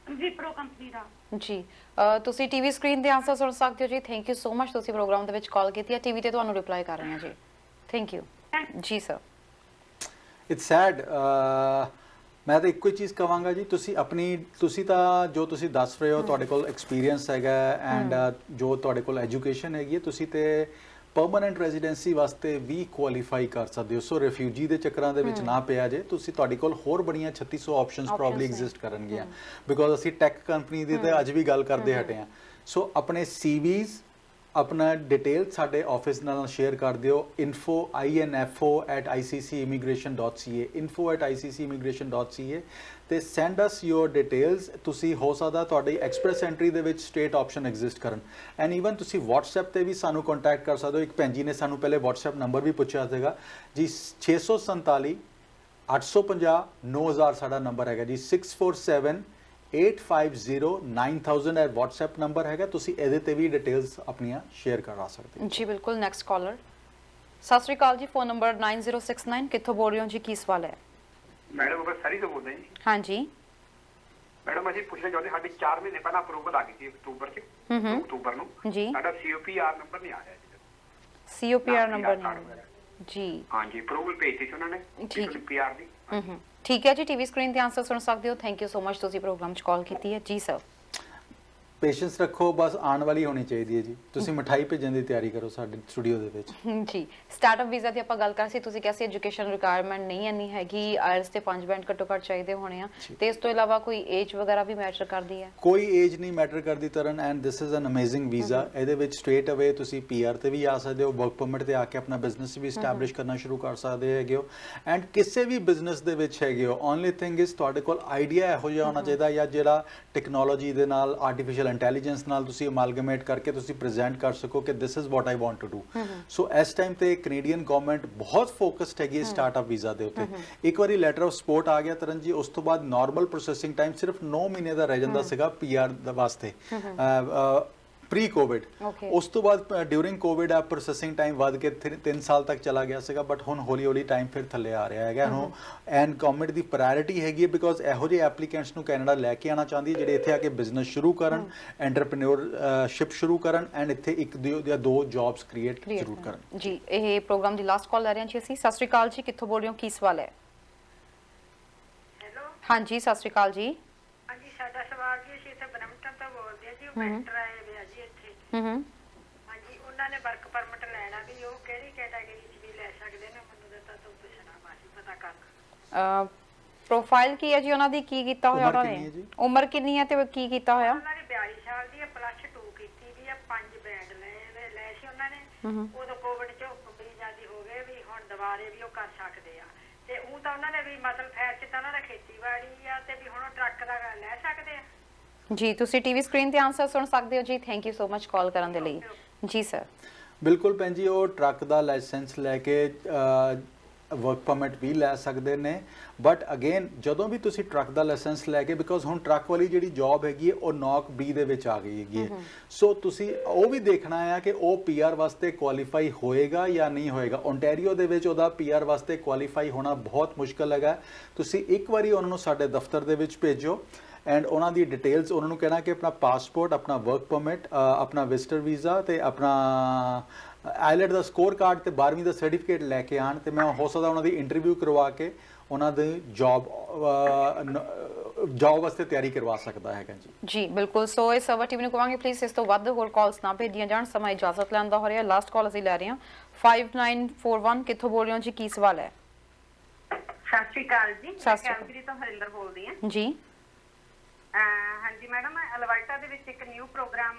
[SPEAKER 6] ਵਿਪਰੋ ਕੰਪਨੀ ਦਾ
[SPEAKER 1] ਜੀ ਤੁਸੀਂ ਟੀਵੀ ਸਕਰੀਨ ਤੇ ਆਨਸਰ ਸੁਣ ਸਕਦੇ ਹੋ ਜੀ ਥੈਂਕ ਯੂ ਸੋ ਮਚ ਤੁਸੀਂ ਪ੍ਰੋਗਰਾਮ ਦੇ ਵਿੱਚ ਕਾਲ ਕੀਤੀ ਹੈ ਟੀਵੀ ਤੇ ਤੁਹਾਨੂੰ ਰਿਪਲਾਈ ਕਰ ਰਹੇ ਹਾਂ ਜੀ ਥੈਂਕ ਯੂ ਜੀ ਸਰ
[SPEAKER 2] ਇਟਸ ਸੈਡ ਮੈਂ ਤਾਂ ਇੱਕੋ ਹੀ ਚੀਜ਼ ਕਹਾਂਗਾ ਜੀ ਤੁਸੀਂ ਤਾਂ ਜੋ ਤੁਸੀਂ ਦੱਸ ਰਹੇ ਹੋ ਤੁਹਾਡੇ ਕੋਲ ਐਕਸਪੀਰੀਅੰਸ ਹੈਗਾ ਐਂਡ ਜੋ ਤੁਹਾਡੇ ਕੋਲ ਐਜੂਕੇਸ਼ਨ ਹੈਗੀ ਹੈ ਤੁਸੀਂ ਤੇ ਪਰਮਨੈਂਟ ਰੈਜ਼ੀਡੈਂਸੀ ਵਾਸਤੇ ਵੀ ਕੁਆਲੀਫਾਈ ਕਰ ਸਕਦੇ ਹੋ ਸੋ ਰਿਫਿਊਜੀ ਦੇ ਚੱਕਰਾਂ ਦੇ ਵਿੱਚ ਨਾ ਪਿਆ ਜੇ ਤੁਸੀਂ ਤੁਹਾਡੇ ਕੋਲ ਹੋਰ ਬੜੀਆਂ 3600 ਆਪਸ਼ਨਸ ਪ੍ਰੋਬਬਲੀ ਐਗਜ਼ਿਸਟ ਕਰਨਗੀਆਂ ਬਿਕੋਜ਼ ਅਸੀਂ ਟੈਕ ਕੰਪਨੀ ਦੀ ਤੇ ਅੱਜ ਵੀ ਗੱਲ ਕਰਦੇ ਹਟੇ ਹਾਂ ਸੋ ਆਪਣੇ ਸੀਵੀਜ਼ ਆਪਣਾ ਡਿਟੇਲ ਸਾਡੇ ਆਫਿਸ ਨਾਲ ਸ਼ੇਅਰ ਕਰ ਦਿਓ info@icc'immigration.ca info@icc'immigration.ca ਤੇ ਸੈਂਡ ਅਸ ਯੋਰ ਡਿਟੇਲਸ ਤੁਸੀਂ ਹੋ ਸਕਦਾ ਤੁਹਾਡੀ ਐਕਸਪ੍ਰੈਸ ਐਂਟਰੀ ਦੇ ਵਿੱਚ ਸਟੇਟ ਆਪਸ਼ਨ ਐਗਜ਼ਿਸਟ ਕਰਨ ਐਂਡ ਈਵਨ ਤੁਸੀਂ WhatsApp ਤੇ ਵੀ ਸਾਨੂੰ ਕੰਟੈਕਟ ਕਰ ਸਕਦੇ ਹੋ ਇੱਕ ਭੈਣ ਜੀ ਨੇ ਸਾਨੂੰ ਪਹਿਲੇ WhatsApp ਨੰਬਰ ਵੀ ਪੁੱਛਿਆ ਸੀਗਾ ਜੀ 647 850 9000 ਸਾਡਾ ਨੰਬਰ ਹੈਗਾ ਜੀ 647 8509000 ਹੈ WhatsApp ਨੰਬਰ ਹੈਗਾ ਤੁਸੀਂ ਇਹਦੇ ਤੇ ਵੀ ਡਿਟੇਲਸ ਆਪਣੀਆਂ ਸ਼ੇਅਰ ਕਰਾ ਸਕਦੇ ਹੋ
[SPEAKER 1] ਜੀ ਬਿਲਕੁਲ ਨੈਕਸਟ ਕਾਲਰ ਸਤਿ ਸ੍ਰੀ ਅਕਾਲ ਜੀ ਫੋਨ ਨੰਬਰ 9069 ਕਿੱਥੋਂ ਬੋਲ ਰਹੇ ਹੋ ਜੀ ਕੀ ਸਵਾਲ ਹੈ
[SPEAKER 10] ਮੈਡਮ ਉਹ ਸਾਰੀ ਤੋਂ ਬੋਲਦੇ ਜੀ
[SPEAKER 1] ਹਾਂਜੀ
[SPEAKER 10] ਮੈਡਮ ਅਸੀਂ ਪੁੱਛਣਾ ਚਾਹੁੰਦੇ ਸਾਡੀ 4 ਮਹੀਨੇ ਪਹਿਲਾਂ ਅਪਰੂਵਲ ਆ ਗਈ ਸੀ ਅਕਤੂਬਰ ਨੂੰ
[SPEAKER 1] ਜੀ
[SPEAKER 10] ਸਾਡਾ COPR ਨੰਬਰ ਨਹੀਂ ਆ ਰਿਹਾ ਜੀ
[SPEAKER 1] COPR ਨੰਬਰ ਨਹੀਂ ਜੀ
[SPEAKER 10] ਹਾਂਜੀ ਅਪਰੂਵਲ ਭੇਜੀ ਸੀ ਉਹਨਾਂ ਨੇ
[SPEAKER 1] ਠੀਕ
[SPEAKER 10] PR ਦੀ
[SPEAKER 1] ਠੀਕ ਹੈ ਜੀ, ਟੀਵੀ ਸਕਰੀਨ ਤੇ ਆਨਸਰ ਸੁਣ ਸਕਦੇ ਹੋ। ਥੈਂਕ ਯੂ ਸੋ ਮਚ, ਤੁਸੀਂ ਪ੍ਰੋਗਰਾਮ 'ਚ ਕਾਲ ਕੀਤੀ ਹੈ ਜੀ ਸਰ।
[SPEAKER 2] ਪੇਸ਼ੈਂਸ ਰੱਖੋ, ਬਸ ਆਉਣ ਵਾਲੀ ਹੋਣੀ ਚਾਹੀਦੀ ਹੈ ਜੀ। ਤੁਸੀਂ ਮਿਠਾਈ ਭੇਜਣ ਦੀ ਤਿਆਰੀ ਕਰੋ ਸਾਡੇ ਸਟੂਡੀਓ ਦੇ ਵਿੱਚ।
[SPEAKER 1] ਜੀ, ਸਟਾਰਟਅਪ ਵੀਜ਼ਾ ਦੀ ਆਪਾਂ ਗੱਲ ਕਰ ਸੀ, ਤੁਸੀਂ ਕਿਹਾ ਸੀ ਐਜੂਕੇਸ਼ਨ ਰਿਕੁਆਇਰਮੈਂਟ ਨਹੀਂ ਇੰਨੀ ਹੈਗੀ, ਆਇਲਸ ਤੇ 5 ਬੈਂਡ ਘੱਟੋ ਘੱਟ ਚਾਹੀਦੇ ਹੋਣੇ ਆ, ਤੇ ਇਸ ਤੋਂ ਇਲਾਵਾ ਕੋਈ ਏਜ ਵਗੈਰਾ ਵੀ ਮੈਟਰ ਕਰਦੀ ਹੈ?
[SPEAKER 2] ਕੋਈ ਏਜ ਨਹੀਂ ਮੈਟਰ ਕਰਦੀ Tarn, and this is an amazing visa. ਇਹਦੇ ਵਿੱਚ ਸਟ੍ਰੇਟ ਅਵੇ ਤੁਸੀਂ ਪੀਆਰ ਤੇ ਵੀ ਆ ਸਕਦੇ ਹੋ, ਵਰਕ ਪਰਮਿਟ ਤੇ ਆ ਕੇ ਆਪਣਾ ਬਿਜ਼ਨਸ ਵੀ ਸਟੈਬਲਿਸ਼ ਕਰਨਾ ਸ਼ੁਰੂ ਕਰ ਸਕਦੇ ਹੈਗੇ ਹੋ, ਐਂਡ ਕਿਸੇ ਵੀ ਬਿਜ਼ਨਸ ਦੇ ਵਿੱਚ ਹੈਗੇ ਹੋ। ਓਨਲੀ ਥਿੰਗ ਇਜ਼ ਤੁਹਾਡੇ ਕੋਲ ਆਈਡੀਆ ਇਹੋ ਜਿਹਾ ਹੋਣਾ ਚਾਹੀਦਾ, ਜਾਂ ਜਿਹੜਾ ਟੈਕਨੋਲੋਜੀ ਦੇ ਨਾਲ, ਆਰਟੀਫੀਸ਼ੀਅਲ ਇੰਟੈਲੀਜੈਂਸ ਨਾਲ ਤੁਸੀਂ ਅਮਾਲਗੇਮੇਟ ਕਰਕੇ ਤੁਸੀਂ ਪ੍ਰੈਜ਼ੈਂਟ ਕਰ ਸਕੋ ਕਿ this is what I want to do. So ਇਸ ਟਾਈਮ ਤੇ ਕੈਨੇਡੀਅਨ ਗਵਰਨਮੈਂਟ ਬਹੁਤ ਫੋਕਸਡ ਹੈਗੀ ਸਟਾਰਟਅਪ ਵੀਜ਼ਾ ਦੇ ਉੱਤੇ। ਇੱਕ ਵਾਰੀ ਲੈਟਰ ਆਫ ਸਪੋਰਟ ਆ ਗਿਆ ਤਰਨ ਜੀ, ਉਸ ਤੋਂ ਬਾਅਦ ਨਾਰਮਲ ਪ੍ਰੋਸੈਸਿੰਗ ਟਾਈਮ ਸਿਰਫ 9 ਮਹੀਨੇ ਦਾ ਰਹਿ ਜਾਂਦਾ ਸੀਗਾ ਪੀਆਰ ਵਾਸਤੇ ਪ੍ਰੀ ਕੋਵਿਡ। ਉਸ ਤੋਂ ਬਾਅਦ ਡਿਊਰਿੰਗ ਕੋਵਿਡ ਆ ਪ੍ਰੋਸੈਸਿੰਗ ਟਾਈਮ ਵੱਧ ਕੇ 3 ਸਾਲ ਤੱਕ ਚਲਾ ਗਿਆ ਸੀਗਾ, ਬਟ ਹੁਣ ਹੌਲੀ ਹੌਲੀ ਟਾਈਮ ਫਿਰ ਥੱਲੇ ਆ ਰਿਹਾ ਹੈਗਾ। ਹੁਣ ਐਂਡ ਗਵਰਨਮੈਂਟ ਦੀ ਪ੍ਰਾਇੋਰਟੀ ਹੈਗੀ ਹੈ, ਬਿਕੋਜ਼ ਇਹੋ ਜਿਹੇ ਐਪਲੀਕੈਂਟਸ ਨੂੰ ਕੈਨੇਡਾ ਲੈ ਕੇ ਆਉਣਾ ਚਾਹੁੰਦੀ ਹੈ ਜਿਹੜੇ ਇੱਥੇ ਆ ਕੇ ਬਿਜ਼ਨਸ ਸ਼ੁਰੂ ਕਰਨ, ਐਂਟਰਪ੍ਰੇਨਿਓਰਸ਼ਿਪ ਸ਼ੁਰੂ ਕਰਨ, ਐਂਡ ਇੱਥੇ ਇੱਕ ਜਾਂ ਦੋ ਜੌਬਸ ਕ੍ਰੀਏਟ ਜ਼ਰੂਰ ਕਰਨ।
[SPEAKER 1] ਜੀ, ਇਹ ਪ੍ਰੋਗਰਾਮ ਦੀ ਲਾਸਟ ਕਾਲ ਲੈ ਰਹੇ ਹਾਂ ਜੀ ਅਸੀਂ। ਸਤਿ ਸ਼੍ਰੀ ਅਕਾਲ ਜੀ, ਕਿੱਥੋਂ ਬੋਲ ਰਹੇ ਹੋ, ਕੀ ਸਵਾਲ ਹੈ?
[SPEAKER 11] ਹੈਲੋ,
[SPEAKER 1] ਹਾਂਜੀ ਸਤਿ ਸ਼੍ਰੀ ਅਕਾਲ ਜੀ।
[SPEAKER 11] ਹਾਂਜੀ, ਸਾਡਾ ਸਵਾਲ ਜੀ, ਅਸੀਂ ਇੱਥੇ ਬਰਮਟਨ ਤੋਂ ਬੋਲਦੇ ਹਾਂ ਜੀ। ਉਹ ਮੈਂਟਰ ਆਏ ਹੋਏ ਆ ਜੀ ਇੱਥੇ। ਹਾਂਜੀ, ਉਹਨਾਂ ਨੇ ਵਰਕ ਪਰਮਿਟ ਲੈਣਾ, ਵੀ ਉਹ ਕਿਹੜੀ ਕੈਟਾਗਰੀ 'ਚ ਵੀ ਲੈ ਸਕਦੇ ਨੇ? ਮੈਨੂੰ ਤਾਂ ਤੋਂ ਪੁੱਛਣਾ ਬਾਕੀ ਪਤਾ ਕਰਨਾ।
[SPEAKER 1] ਪ੍ਰੋਫਾਈਲ ਕੀ ਹੈ ਜੀ ਉਹਨਾਂ ਦੀ, ਕੀ ਕੀਤਾ ਹੋਇਆ ਉਹਨਾਂ ਨੇ, ਉਮਰ ਕਿੰਨੀ ਹੈ ਤੇ ਕੀ ਕੀਤਾ ਹੋਇਆ?
[SPEAKER 11] ਉਹਨਾਂ ਦੀ 42 ਸਾਲ ਦੀ ਹੈ, +2 ਕੀਤੀ ਵੀ ਆ, 5 ਬੈਂਡ ਲੈ ਸੀ ਉਹਨਾਂ ਨੇ। ਉਦੋਂ ਕੋਵਿਡ 'ਚ ਵੀਜ਼ਾ ਦੀ ਹੋ ਗਏ, ਵੀ ਹੁਣ ਦੁਬਾਰੇ ਵੀ ਉਹ ਕਰ ਸਕਦੇ ਆ। ਤੇ ਉਹ ਤਾਂ ਉਹਨਾਂ ਨੇ ਵੀ ਮਤਲਬ ਫੈਰ 'ਚ ਤਾਂ ਉਹਨਾਂ ਦਾ ਖੇਤੀਬਾੜੀ ਆ, ਤੇ ਵੀ ਹੁਣ ਉਹ ਟਰੱਕ ਦਾ ਲੈ ਸਕਦੇ ਆ।
[SPEAKER 1] ਜੀ, ਤੁਸੀਂ ਟੀਵੀ ਸਕਰੀਨ ਤੇ ਆਨਸਰ ਸੁਣ ਸਕਦੇ ਹੋ ਜੀ। ਥੈਂਕ ਯੂ ਸੋ ਮਚ ਕਾਲ ਕਰਨ ਦੇ ਲਈ। ਜੀ ਸਰ।
[SPEAKER 2] ਬਿਲਕੁਲ ਭੈਣ ਜੀ, ਉਹ ਟਰੱਕ ਦਾ ਲਾਇਸੈਂਸ ਲੈ ਕੇ ਵਰਕ ਪਰਮਿਟ ਵੀ ਲੈ ਸਕਦੇ ਨੇ, ਬਟ ਅਗੇਨ ਜਦੋਂ ਵੀ ਤੁਸੀਂ ਟਰੱਕ ਦਾ ਲਾਇਸੈਂਸ ਲੈ ਕੇ, ਬਿਕੋਜ਼ ਹੁਣ ਟਰੱਕ ਵਾਲੀ ਜਿਹੜੀ ਜੌਬ ਹੈਗੀ ਹੈ ਉਹ ਨੌਕ B ਦੇ ਵਿੱਚ ਆ ਗਈ ਹੈਗੀ ਹੈ, ਸੋ ਤੁਸੀਂ ਉਹ ਵੀ ਦੇਖਣਾ ਹੈ ਕਿ ਉਹ ਪੀਆਰ ਵਾਸਤੇ ਕੁਆਲੀਫਾਈ ਹੋਏਗਾ ਜਾਂ ਨਹੀਂ ਹੋਏਗਾ। ਓਨਟਾਰੀਓ ਦੇ ਵਿੱਚ ਉਹਦਾ ਪੀਆਰ ਵਾਸਤੇ ਕੁਆਲੀਫਾਈ ਹੋਣਾ ਬਹੁਤ ਮੁਸ਼ਕਲ ਹੈਗਾ। ਤੁਸੀਂ ਇੱਕ ਵਾਰੀ ਉਹਨਾਂ ਨੂੰ ਸਾਡੇ ਦਫ਼ਤਰ ਦੇ ਵਿੱਚ ਭੇਜੋ, ਐਂਡ ਉਹਨਾਂ ਦੀ ਡਿਟੇਲਸ, ਉਹਨਾਂ ਨੂੰ ਕਹਿਣਾ ਕਿ ਆਪਣਾ ਪਾਸਪੋਰਟ, ਆਪਣਾ ਵਰਕ ਪਰਮਿਟ, ਆਪਣਾ ਵਿਜ਼ਟਰ ਵੀਜ਼ਾ ਤੇ ਆਪਣਾ ਆਈਲੈਟ ਦਾ ਸਕੋਰ ਕਾਰਡ ਤੇ 12ਵੀਂ ਦਾ ਸਰਟੀਫਿਕੇਟ ਲੈ ਕੇ ਆਣ, ਤੇ ਮੈਂ ਹੋ ਸਕਦਾ ਉਹਨਾਂ ਦੀ ਇੰਟਰਵਿਊ ਕਰਵਾ ਕੇ ਉਹਨਾਂ ਦੀ ਜੌਬ ਵਾਸਤੇ ਤਿਆਰੀ ਕਰਵਾ ਸਕਦਾ ਹੈਗਾ ਜੀ।
[SPEAKER 1] ਜੀ ਬਿਲਕੁਲ। ਸੋ ਇਸ ਸਰਵਰ ਟੀਮ ਨੂੰ ਕਹਾਂਗੇ ਪਲੀਜ਼ ਇਸ ਤੋਂ ਵੱਧ ਹੋਰ ਕਾਲਸ ਨਾ ਭੇਜੀਆਂ ਜਾਣ, ਸਮਾਂ ਇਜਾਜ਼ਤ ਲੈਣ ਦਾ ਹੋ ਰਿਹਾ। ਲਾਸਟ ਕਾਲ ਅਸੀਂ ਲੈ ਰਹੇ ਹਾਂ 5941, ਕਿੱਥੋਂ ਬੋਲ ਰਹੇ ਹੋ ਜੀ, ਕੀ ਸਵਾਲ ਹੈ?
[SPEAKER 7] ਸਤਿ ਸ਼੍ਰੀ ਅਕਾਲ ਜੀ, ਮੈਂ ਕੈਲਗਰੀ ਤੋਂ ਹਰਿੰਦਰ ਬੋਲਦੀ ਹਾਂ
[SPEAKER 1] ਜੀ।
[SPEAKER 7] ਹਾਂਜੀ ਮੈਡਮ, ਅਲਬਰਟਾ ਦੇ ਵਿੱਚ ਇੱਕ ਨਿਊ ਪ੍ਰੋਗਰਾਮ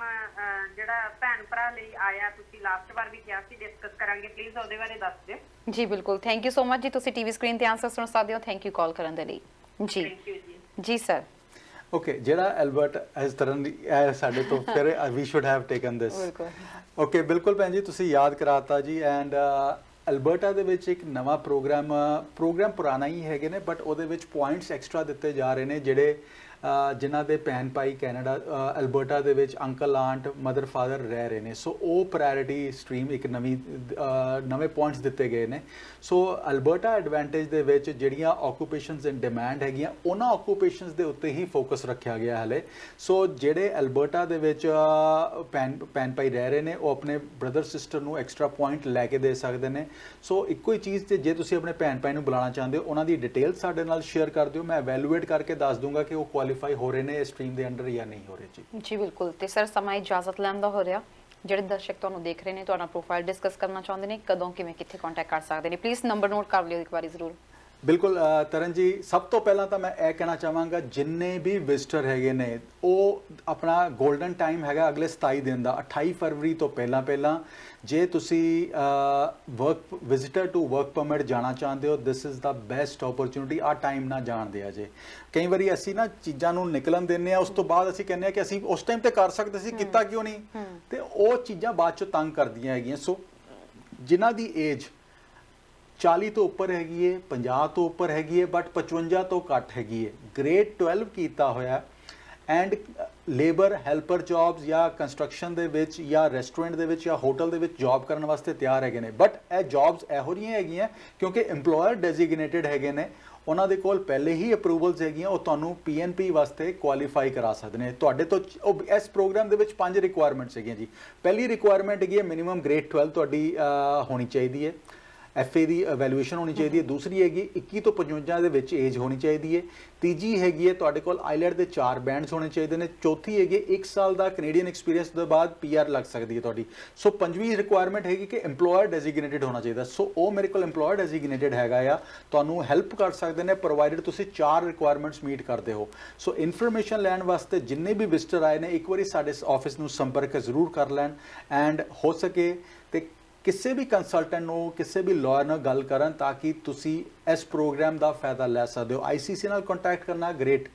[SPEAKER 7] ਜਿਹੜਾ ਭੈਣ ਭਰਾ ਲਈ ਆਇਆ, ਤੁਸੀਂ ਲਾਸਟ ਵਾਰ ਵੀ ਕਿਹਾ ਸੀ ਡਿਸਕਸ ਕਰਾਂਗੇ, ਪਲੀਜ਼ ਉਹਦੇ ਬਾਰੇ ਦੱਸ ਦਿਓ।
[SPEAKER 1] ਜੀ ਬਿਲਕੁਲ, ਥੈਂਕ ਯੂ ਸੋ ਮਚ ਜੀ। ਤੁਸੀਂ ਟੀਵੀ ਸਕਰੀਨ ਤੇ ਆਨਸਰ ਸੁਣ ਸਕਦੇ ਹੋ। ਥੈਂਕ ਯੂ ਕਾਲ ਕਰਨ ਦੇ ਲਈ ਜੀ।
[SPEAKER 7] ਥੈਂਕ ਯੂ ਜੀ।
[SPEAKER 1] ਜੀ ਸਰ।
[SPEAKER 2] ਓਕੇ, ਜਿਹੜਾ ਐਲਬਰਟ ਇਸ ਤਰ੍ਹਾਂ ਦੀ ਸਾਡੇ ਤੋਂ ਫਿਰ ਵੀ should have taken this. Okay, ਬਿਲਕੁਲ ਭੈਣ ਜੀ, ਤੁਸੀਂ ਯਾਦ ਕਰਾਤਾ ਜੀ। ਐਂਡ ਅਲਬਰਟਾ ਦੇ ਵਿੱਚ ਇੱਕ ਨਵਾਂ ਪ੍ਰੋਗਰਾਮ ਪੁਰਾਣਾ ਹੀ ਹੈਗੇ ਨੇ, ਬਟ ਉਹਦੇ ਵਿੱਚ ਪੁਆਇੰਟਸ ਐਕਸਟਰਾ ਦਿੱਤੇ ਜਾ ਰਹੇ ਨੇ ਜਿਹੜੇ ਜਿਨ੍ਹਾਂ ਦੇ ਭੈਣ ਭਾਈ ਕੈਨੇਡਾ ਅਲਬਰਟਾ ਦੇ ਵਿੱਚ ਅੰਕਲ ਆਂਟ ਮਦਰ ਫਾਦਰ ਰਹਿ ਰਹੇ ਨੇ, ਸੋ ਉਹ ਪ੍ਰਾਇੋਰਟੀ ਸਟਰੀਮ ਇੱਕ ਨਵੇਂ ਪੁਆਇੰਟਸ ਦਿੱਤੇ ਗਏ ਨੇ। ਸੋ ਅਲਬਰਟਾ ਐਡਵਾਂਟੇਜ ਦੇ ਵਿੱਚ ਜਿਹੜੀਆਂ ਆਕੂਪੇਸ਼ਨਸ ਇਨ ਡਿਮਾਂਡ ਹੈਗੀਆਂ, ਉਹਨਾਂ ਆਕੂਪੇਸ਼ਨਸ ਦੇ ਉੱਤੇ ਹੀ ਫੋਕਸ ਰੱਖਿਆ ਗਿਆ ਹਲੇ। ਸੋ ਜਿਹੜੇ ਅਲਬਰਟਾ ਦੇ ਵਿੱਚ ਭੈਣ ਭਾਈ ਰਹਿ ਰਹੇ ਨੇ, ਉਹ ਆਪਣੇ ਬ੍ਰਦਰ ਸਿਸਟਰ ਨੂੰ ਐਕਸਟਰਾ ਪੁਆਇੰਟ ਲੈ ਕੇ ਦੇ ਸਕਦੇ ਨੇ। ਸੋ ਇੱਕੋ ਹੀ ਚੀਜ਼ ਤੇ ਜੇ ਤੁਸੀਂ ਆਪਣੇ ਭੈਣ ਭਾਈ ਨੂੰ ਬੁਲਾਉਣਾ ਚਾਹੁੰਦੇ ਹੋ, ਉਹਨਾਂ ਦੀ ਡਿਟੇਲ ਸਾਡੇ ਨਾਲ ਸ਼ੇਅਰ ਕਰ ਦਿਓ, ਮੈਂ ਐਵੈਲੂਏਟ ਕਰਕੇ ਦੱਸ ਦੂੰਗਾ ਕਿ ਉਹ ਕੁਆਲੀਫਾਈ ਹੋ ਰਹੇ ਨੇ ਇਸ ਸਟਰੀਮ ਦੇ ਅੰਡਰ ਜਾਂ ਨਹੀਂ ਹੋ ਰਹੇ ਜੀ।
[SPEAKER 1] ਜੀ ਬਿਲਕੁਲ। ਤੇ ਸਰ ਸਮਾਂ ਇਜਾਜ਼ਤ ਲੈਣ ਦਾ ਹੋ ਰਿਹਾ। ਜਿਹੜੇ ਦਰਸ਼ਕ ਤੁਹਾਨੂੰ ਦੇਖ ਰਹੇ ਨੇ, ਤੁਹਾਡਾ ਪ੍ਰੋਫਾਈਲ ਡਿਸਕਸ ਕਰਨਾ ਚਾਹੁੰਦੇ ਨੇ, ਕਦੋਂ ਕਿਵੇਂ ਕਿੱਥੇ ਕੰਟੈਕਟ ਕਰ ਸਕਦੇ ਨੇ, ਪਲੀਜ਼ ਨੰਬਰ ਨੋਟ ਕਰ ਲਿਓ ਇੱਕ ਵਾਰੀ ਜ਼ਰੂਰ।
[SPEAKER 2] ਬਿਲਕੁਲ ਤਰਨ ਜੀ, ਸਭ ਤੋਂ ਪਹਿਲਾਂ ਤਾਂ ਮੈਂ ਇਹ ਕਹਿਣਾ ਚਾਹਾਂਗਾ, ਜਿੰਨੇ ਵੀ ਵਿਜ਼ਟਰ ਹੈਗੇ ਨੇ, ਉਹ ਆਪਣਾ 골ਡਨ ਟਾਈਮ ਹੈਗਾ ਅਗਲੇ 27 ਦਿਨ ਦਾ, 28 ਫਰਵਰੀ ਤੋਂ ਪਹਿਲਾਂ ਜੇ ਤੁਸੀਂ ਵਿਜ਼ਿਟਰ ਟੂ ਵਰਕ ਪਰਮਿਟ ਜਾਣਾ ਚਾਹੁੰਦੇ ਹੋ, this is the best opportunity. ਆ ਟਾਈਮ ਨਾ ਜਾਣ ਦਿਆ ਜੇ। ਕਈ ਵਾਰੀ ਅਸੀਂ ਨਾ ਚੀਜ਼ਾਂ ਨੂੰ ਨਿਕਲਣ ਦਿੰਦੇ ਆ, ਉਸ ਤੋਂ ਬਾਅਦ ਅਸੀਂ ਕਹਿੰਦੇ ਆ ਕਿ ਅਸੀਂ ਉਸ ਟਾਈਮ ਤੇ ਕਰ ਸਕਦੇ ਸੀ, ਕੀਤਾ ਕਿਉਂ ਨਹੀਂ, ਤੇ ਉਹ ਚੀਜ਼ਾਂ ਬਾਅਦ ਚੋਂ ਤੰਗ ਕਰਦੀਆਂ ਹੈਗੀਆਂ। ਸੋ ਜਿਨ੍ਹਾਂ ਦੀ ਏਜ 40 ਤੋਂ ਉੱਪਰ ਹੈਗੀ ਹੈ, 50 ਤੋਂ ਉੱਪਰ ਹੈਗੀ ਹੈ, ਬਟ 55 ਤੋਂ ਘੱਟ ਹੈਗੀ ਹੈ, ਗ੍ਰੇਡ 12 ਕੀਤਾ ਹੋਇਆ, ਐਂਡ ਲੇਬਰ ਹੈਲਪਰ ਜੌਬਸ ਜਾਂ ਕੰਸਟਰਕਸ਼ਨ ਦੇ ਵਿੱਚ ਜਾਂ ਰੈਸਟੋਰੈਂਟ ਦੇ ਵਿੱਚ ਜਾਂ ਹੋਟਲ ਦੇ ਵਿੱਚ ਜੌਬ ਕਰਨ ਵਾਸਤੇ ਤਿਆਰ ਹੈਗੇ ਨੇ। ਬਟ ਇਹ ਜੌਬਸ ਇਹੋ ਜਿਹੀਆਂ ਹੈਗੀਆਂ ਕਿਉਂਕਿ EMPLOYER ਡੈਜ਼ਿਗਨੇਟਿਡ ਹੈਗੇ ਨੇ, ਉਹਨਾਂ ਦੇ ਕੋਲ ਪਹਿਲੇ ਹੀ ਅਪਰੂਵਲਸ ਹੈਗੀਆਂ, ਉਹ ਤੁਹਾਨੂੰ PNP ਵਾਸਤੇ ਕੁਆਲੀਫਾਈ ਕਰਾ ਸਕਦੇ ਨੇ। ਤੁਹਾਡੇ ਤੋਂ ਇਸ ਪ੍ਰੋਗਰਾਮ ਦੇ ਵਿੱਚ 5 ਰਿਕੁਆਇਰਮੈਂਟਸ ਹੈਗੀਆਂ ਜੀ। ਪਹਿਲੀ ਰਿਕੁਆਇਰਮੈਂਟ ਹੈਗੀ ਹੈ ਮਿਨੀਮਮ ਗ੍ਰੇਡ 12 ਤੁਹਾਡੀ ਹੋਣੀ ਚਾਹੀਦੀ ਹੈ। FA ਦੀ ਵੈਲਿਊਏਸ਼ਨ ਹੋਣੀ ਚਾਹੀਦੀ ਹੈ। ਦੂਸਰੀ ਹੈਗੀ 21 ਤੋਂ 55 ਦੇ ਵਿੱਚ ਏਜ ਹੋਣੀ ਚਾਹੀਦੀ ਹੈ। ਤੀਜੀ ਹੈਗੀ ਹੈ ਤੁਹਾਡੇ ਕੋਲ ਆਈਲੈਟ ਦੇ 4 ਬੈਂਡਸ ਹੋਣੇ ਚਾਹੀਦੇ ਨੇ। ਚੌਥੀ ਹੈਗੀ 1 ਸਾਲ ਦਾ ਕੈਨੇਡੀਅਨ ਐਕਸਪੀਰੀਅੰਸ ਤੋਂ ਬਾਅਦ PR ਲੱਗ ਸਕਦੀ ਹੈ ਤੁਹਾਡੀ। ਸੋ ਪੰਜਵੀਂ ਰਿਕੁਆਇਰਮੈਂਟ ਹੈਗੀ ਕਿ EMPLOYER ਡੈਜ਼ਿਗਨੇਟਿਡ ਹੋਣਾ ਚਾਹੀਦਾ। ਸੋ ਉਹ ਮੇਰੇ ਕੋਲ EMPLOYER ਡੈਜ਼ਿਗਨੇਟਿਡ ਹੈਗਾ ਆ, ਤੁਹਾਨੂੰ ਹੈਲਪ ਕਰ ਸਕਦੇ ਨੇ ਪ੍ਰੋਵਾਈਡਡ ਤੁਸੀਂ 4 ਰਿਕੁਆਇਰਮੈਂਟਸ ਮੀਟ ਕਰਦੇ ਹੋ। ਸੋ ਇਨਫੋਰਮੇਸ਼ਨ ਲੈਣ ਵਾਸਤੇ ਜਿੰਨੇ ਵੀ ਵਿਜ਼ਟਰ ਆਏ ਨੇ ਇੱਕ ਵਾਰੀ ਸਾਡੇ ਆਫਿਸ ਨੂੰ ਸੰਪਰਕ ਜ਼ਰੂਰ ਕਰ ਲੈਣ ਐਂਡ ਹੋ ਸਕੇ ਤੇ ਕਿਸੇ ਵੀ ਕੰਸਲਟੈਂਟ ਨੂੰ ਕਿਸੇ ਵੀ ਲਾਇਰ ਨਾਲ ਗੱਲ ਕਰਨ ਤਾਂ ਕਿ ਤੁਸੀਂ ਇਸ ਪ੍ਰੋਗਰਾਮ ਦਾ ਫਾਇਦਾ ਲੈ ਸਕਦੇ ਹੋ। ICC ਨਾਲ ਕੰਟੈਕਟ ਕਰਨਾ ਗ੍ਰੇਟ,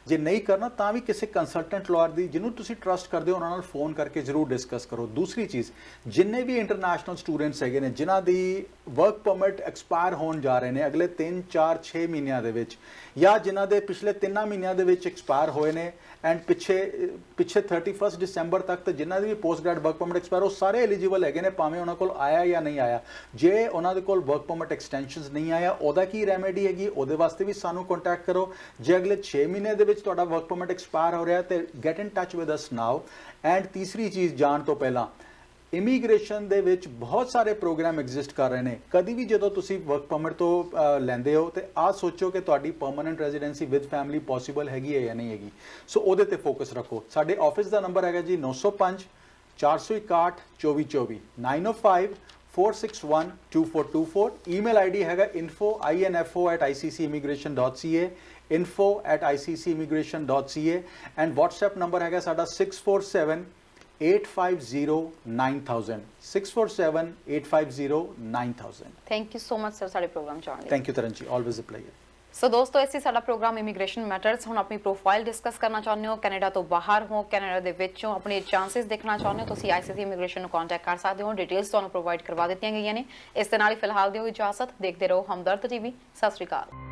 [SPEAKER 2] ਜੇ ਨਹੀਂ ਕਰਨਾ ਤਾਂ ਵੀ ਕਿਸੇ ਕੰਸਲਟੈਂਟ ਲਾਇਰ ਦੀ ਜਿਹਨੂੰ ਤੁਸੀਂ ਟਰਸਟ ਕਰਦੇ ਹੋ ਉਹਨਾਂ ਨਾਲ ਫੋਨ ਕਰਕੇ ਜ਼ਰੂਰ ਡਿਸਕਸ ਕਰੋ। ਦੂਸਰੀ ਚੀਜ਼, ਜਿੰਨੇ ਵੀ ਇੰਟਰਨੈਸ਼ਨਲ ਸਟੂਡੈਂਟਸ ਹੈਗੇ ਨੇ ਜਿਨ੍ਹਾਂ ਦੀ ਵਰਕ ਪਰਮਿਟ ਐਕਸਪਾਇਰ ਹੋਣ ਜਾ ਰਹੇ ਨੇ ਅਗਲੇ 3 4 6 ਮਹੀਨਿਆਂ ਦੇ ਵਿੱਚ, ਜਾਂ ਜਿਨ੍ਹਾਂ ਦੇ ਪਿਛਲੇ 3 ਮਹੀਨਿਆਂ ਦੇ ਵਿੱਚ ਐਕਸਪਾਇਰ ਹੋਏ ਨੇ ਐਂਡ ਪਿੱਛੇ 31 ਦਸੰਬਰ ਤੱਕ ਤੇ ਜਿਨ੍ਹਾਂ ਦੀ ਵੀ post grad work permit expire ਉਹ ਸਾਰੇ ਐਲੀਜੀਬਲ ਹੈਗੇ ਨੇ ਭਾਵੇਂ ਉਹਨਾਂ ਕੋਲ ਆਇਆ ਜਾਂ ਨਹੀਂ ਆਇਆ। ਜੇ ਉਹਨਾਂ ਦੇ ਕੋਲ ਵਰਕ ਪਰਮਿਟ ਐਕਸਟੈਂਸ਼ਨਸ ਨਹੀਂ ਆਇਆ ਉਹਦਾ ਕੀ ਰੈਮੇਡੀ ਹੈਗੀ, ਉਹਦੇ ਵਾਸਤੇ ਵੀ ਸਾਨੂੰ ਕੰਟੈਕਟ ਕਰੋ। ਜੇ ਅਗਲੇ 6 ਮਹੀਨੇ ਦੇ ਵਿੱਚ ਤੁਹਾਡਾ ਵਰਕ ਪਰਮਿਟ ਐਕਸਪਾਇਰ ਹੋ ਰਿਹਾ ਤੇ get in touch with us now. And ਤੀਸਰੀ ਚੀਜ਼, ਜਾਣ ਤੋਂ ਪਹਿਲਾਂ ਇਮੀਗ੍ਰੇਸ਼ਨ ਦੇ ਵਿੱਚ ਬਹੁਤ ਸਾਰੇ ਪ੍ਰੋਗਰਾਮ ਐਗਜ਼ਿਸਟ ਕਰ ਰਹੇ ਨੇ। ਕਦੀ ਵੀ ਜਦੋਂ ਤੁਸੀਂ ਵਰਕ ਪਰਮਿਟ ਤੋਂ ਲੈਂਦੇ ਹੋ ਤੇ ਆਹ ਸੋਚੋ ਕਿ ਤੁਹਾਡੀ permanent residency with family possible ਹੈਗੀ ਹੈ ਜਾਂ ਨਹੀਂ ਹੈਗੀ। ਸੋ ਉਹਦੇ ਤੇ ਫੋਕਸ ਰੱਖੋ। ਸਾਡੇ ਆਫਿਸ ਦਾ ਨੰਬਰ ਹੈਗਾ ਜੀ 905 461 2424 905 461 2424। ਈਮੇਲ ID ਹੈਗਾ info@icc'immigration.ca info@icc'immigration.ca and WhatsApp number ਹੈਗਾ ਸਾਡਾ 647-850-9000 647-850-9000।
[SPEAKER 1] Thank you so much sir ਸਾਡੇ ਪ੍ਰੋਗਰਾਮ ਚ ਆਉਣ ਲਈ।
[SPEAKER 2] ਥੈਂਕ ਯੂ ਤਰਨ ਜੀ, ਆਲਵੇਜ਼ ਅ ਪਲੇਜ਼ਰ।
[SPEAKER 1] ਸੋ ਦੋਸਤੋ ਇਸੇ ਸਾਡਾ ਪ੍ਰੋਗਰਾਮ ਇਮੀਗ੍ਰੇਸ਼ਨ ਮੈਟਰਸ। ਹੁਣ ਆਪਣੀ ਪ੍ਰੋਫਾਈਲ ਡਿਸਕਸ ਕਰਨਾ ਚਾਹੁੰਦੇ ਹੋ, ਕੈਨੇਡਾ ਤੋਂ ਬਾਹਰ ਹੋ, ਕੈਨੇਡਾ ਦੇ ਵਿੱਚੋਂ ਆਪਣੇ ਚਾਂਸਸ ਦੇਖਣਾ ਚਾਹੁੰਦੇ ਹੋ, ਤੁਸੀਂ ICC ਇਮੀਗ੍ਰੇਸ਼ਨ ਨੂੰ ਕੰਟੈਕਟ ਕਰ ਸਕਦੇ ਹੋ। ਡਿਟੇਲਸ ਤੁਹਾਨੂੰ ਪ੍ਰੋਵਾਈਡ ਕਰਵਾ ਦਿੱਤੀਆਂ ਗਈਆਂ ਨੇ। ਇਸ ਦੇ ਨਾਲ ਹੀ ਫਿਲਹਾਲ ਦਿਓ ਇਜਾਜ਼ਤ। ਦੇਖਦੇ ਰਹੋ ਹਮਦਰਦ TV। ਸਤਿ ਸ਼੍ਰੀ ਅਕਾਲ।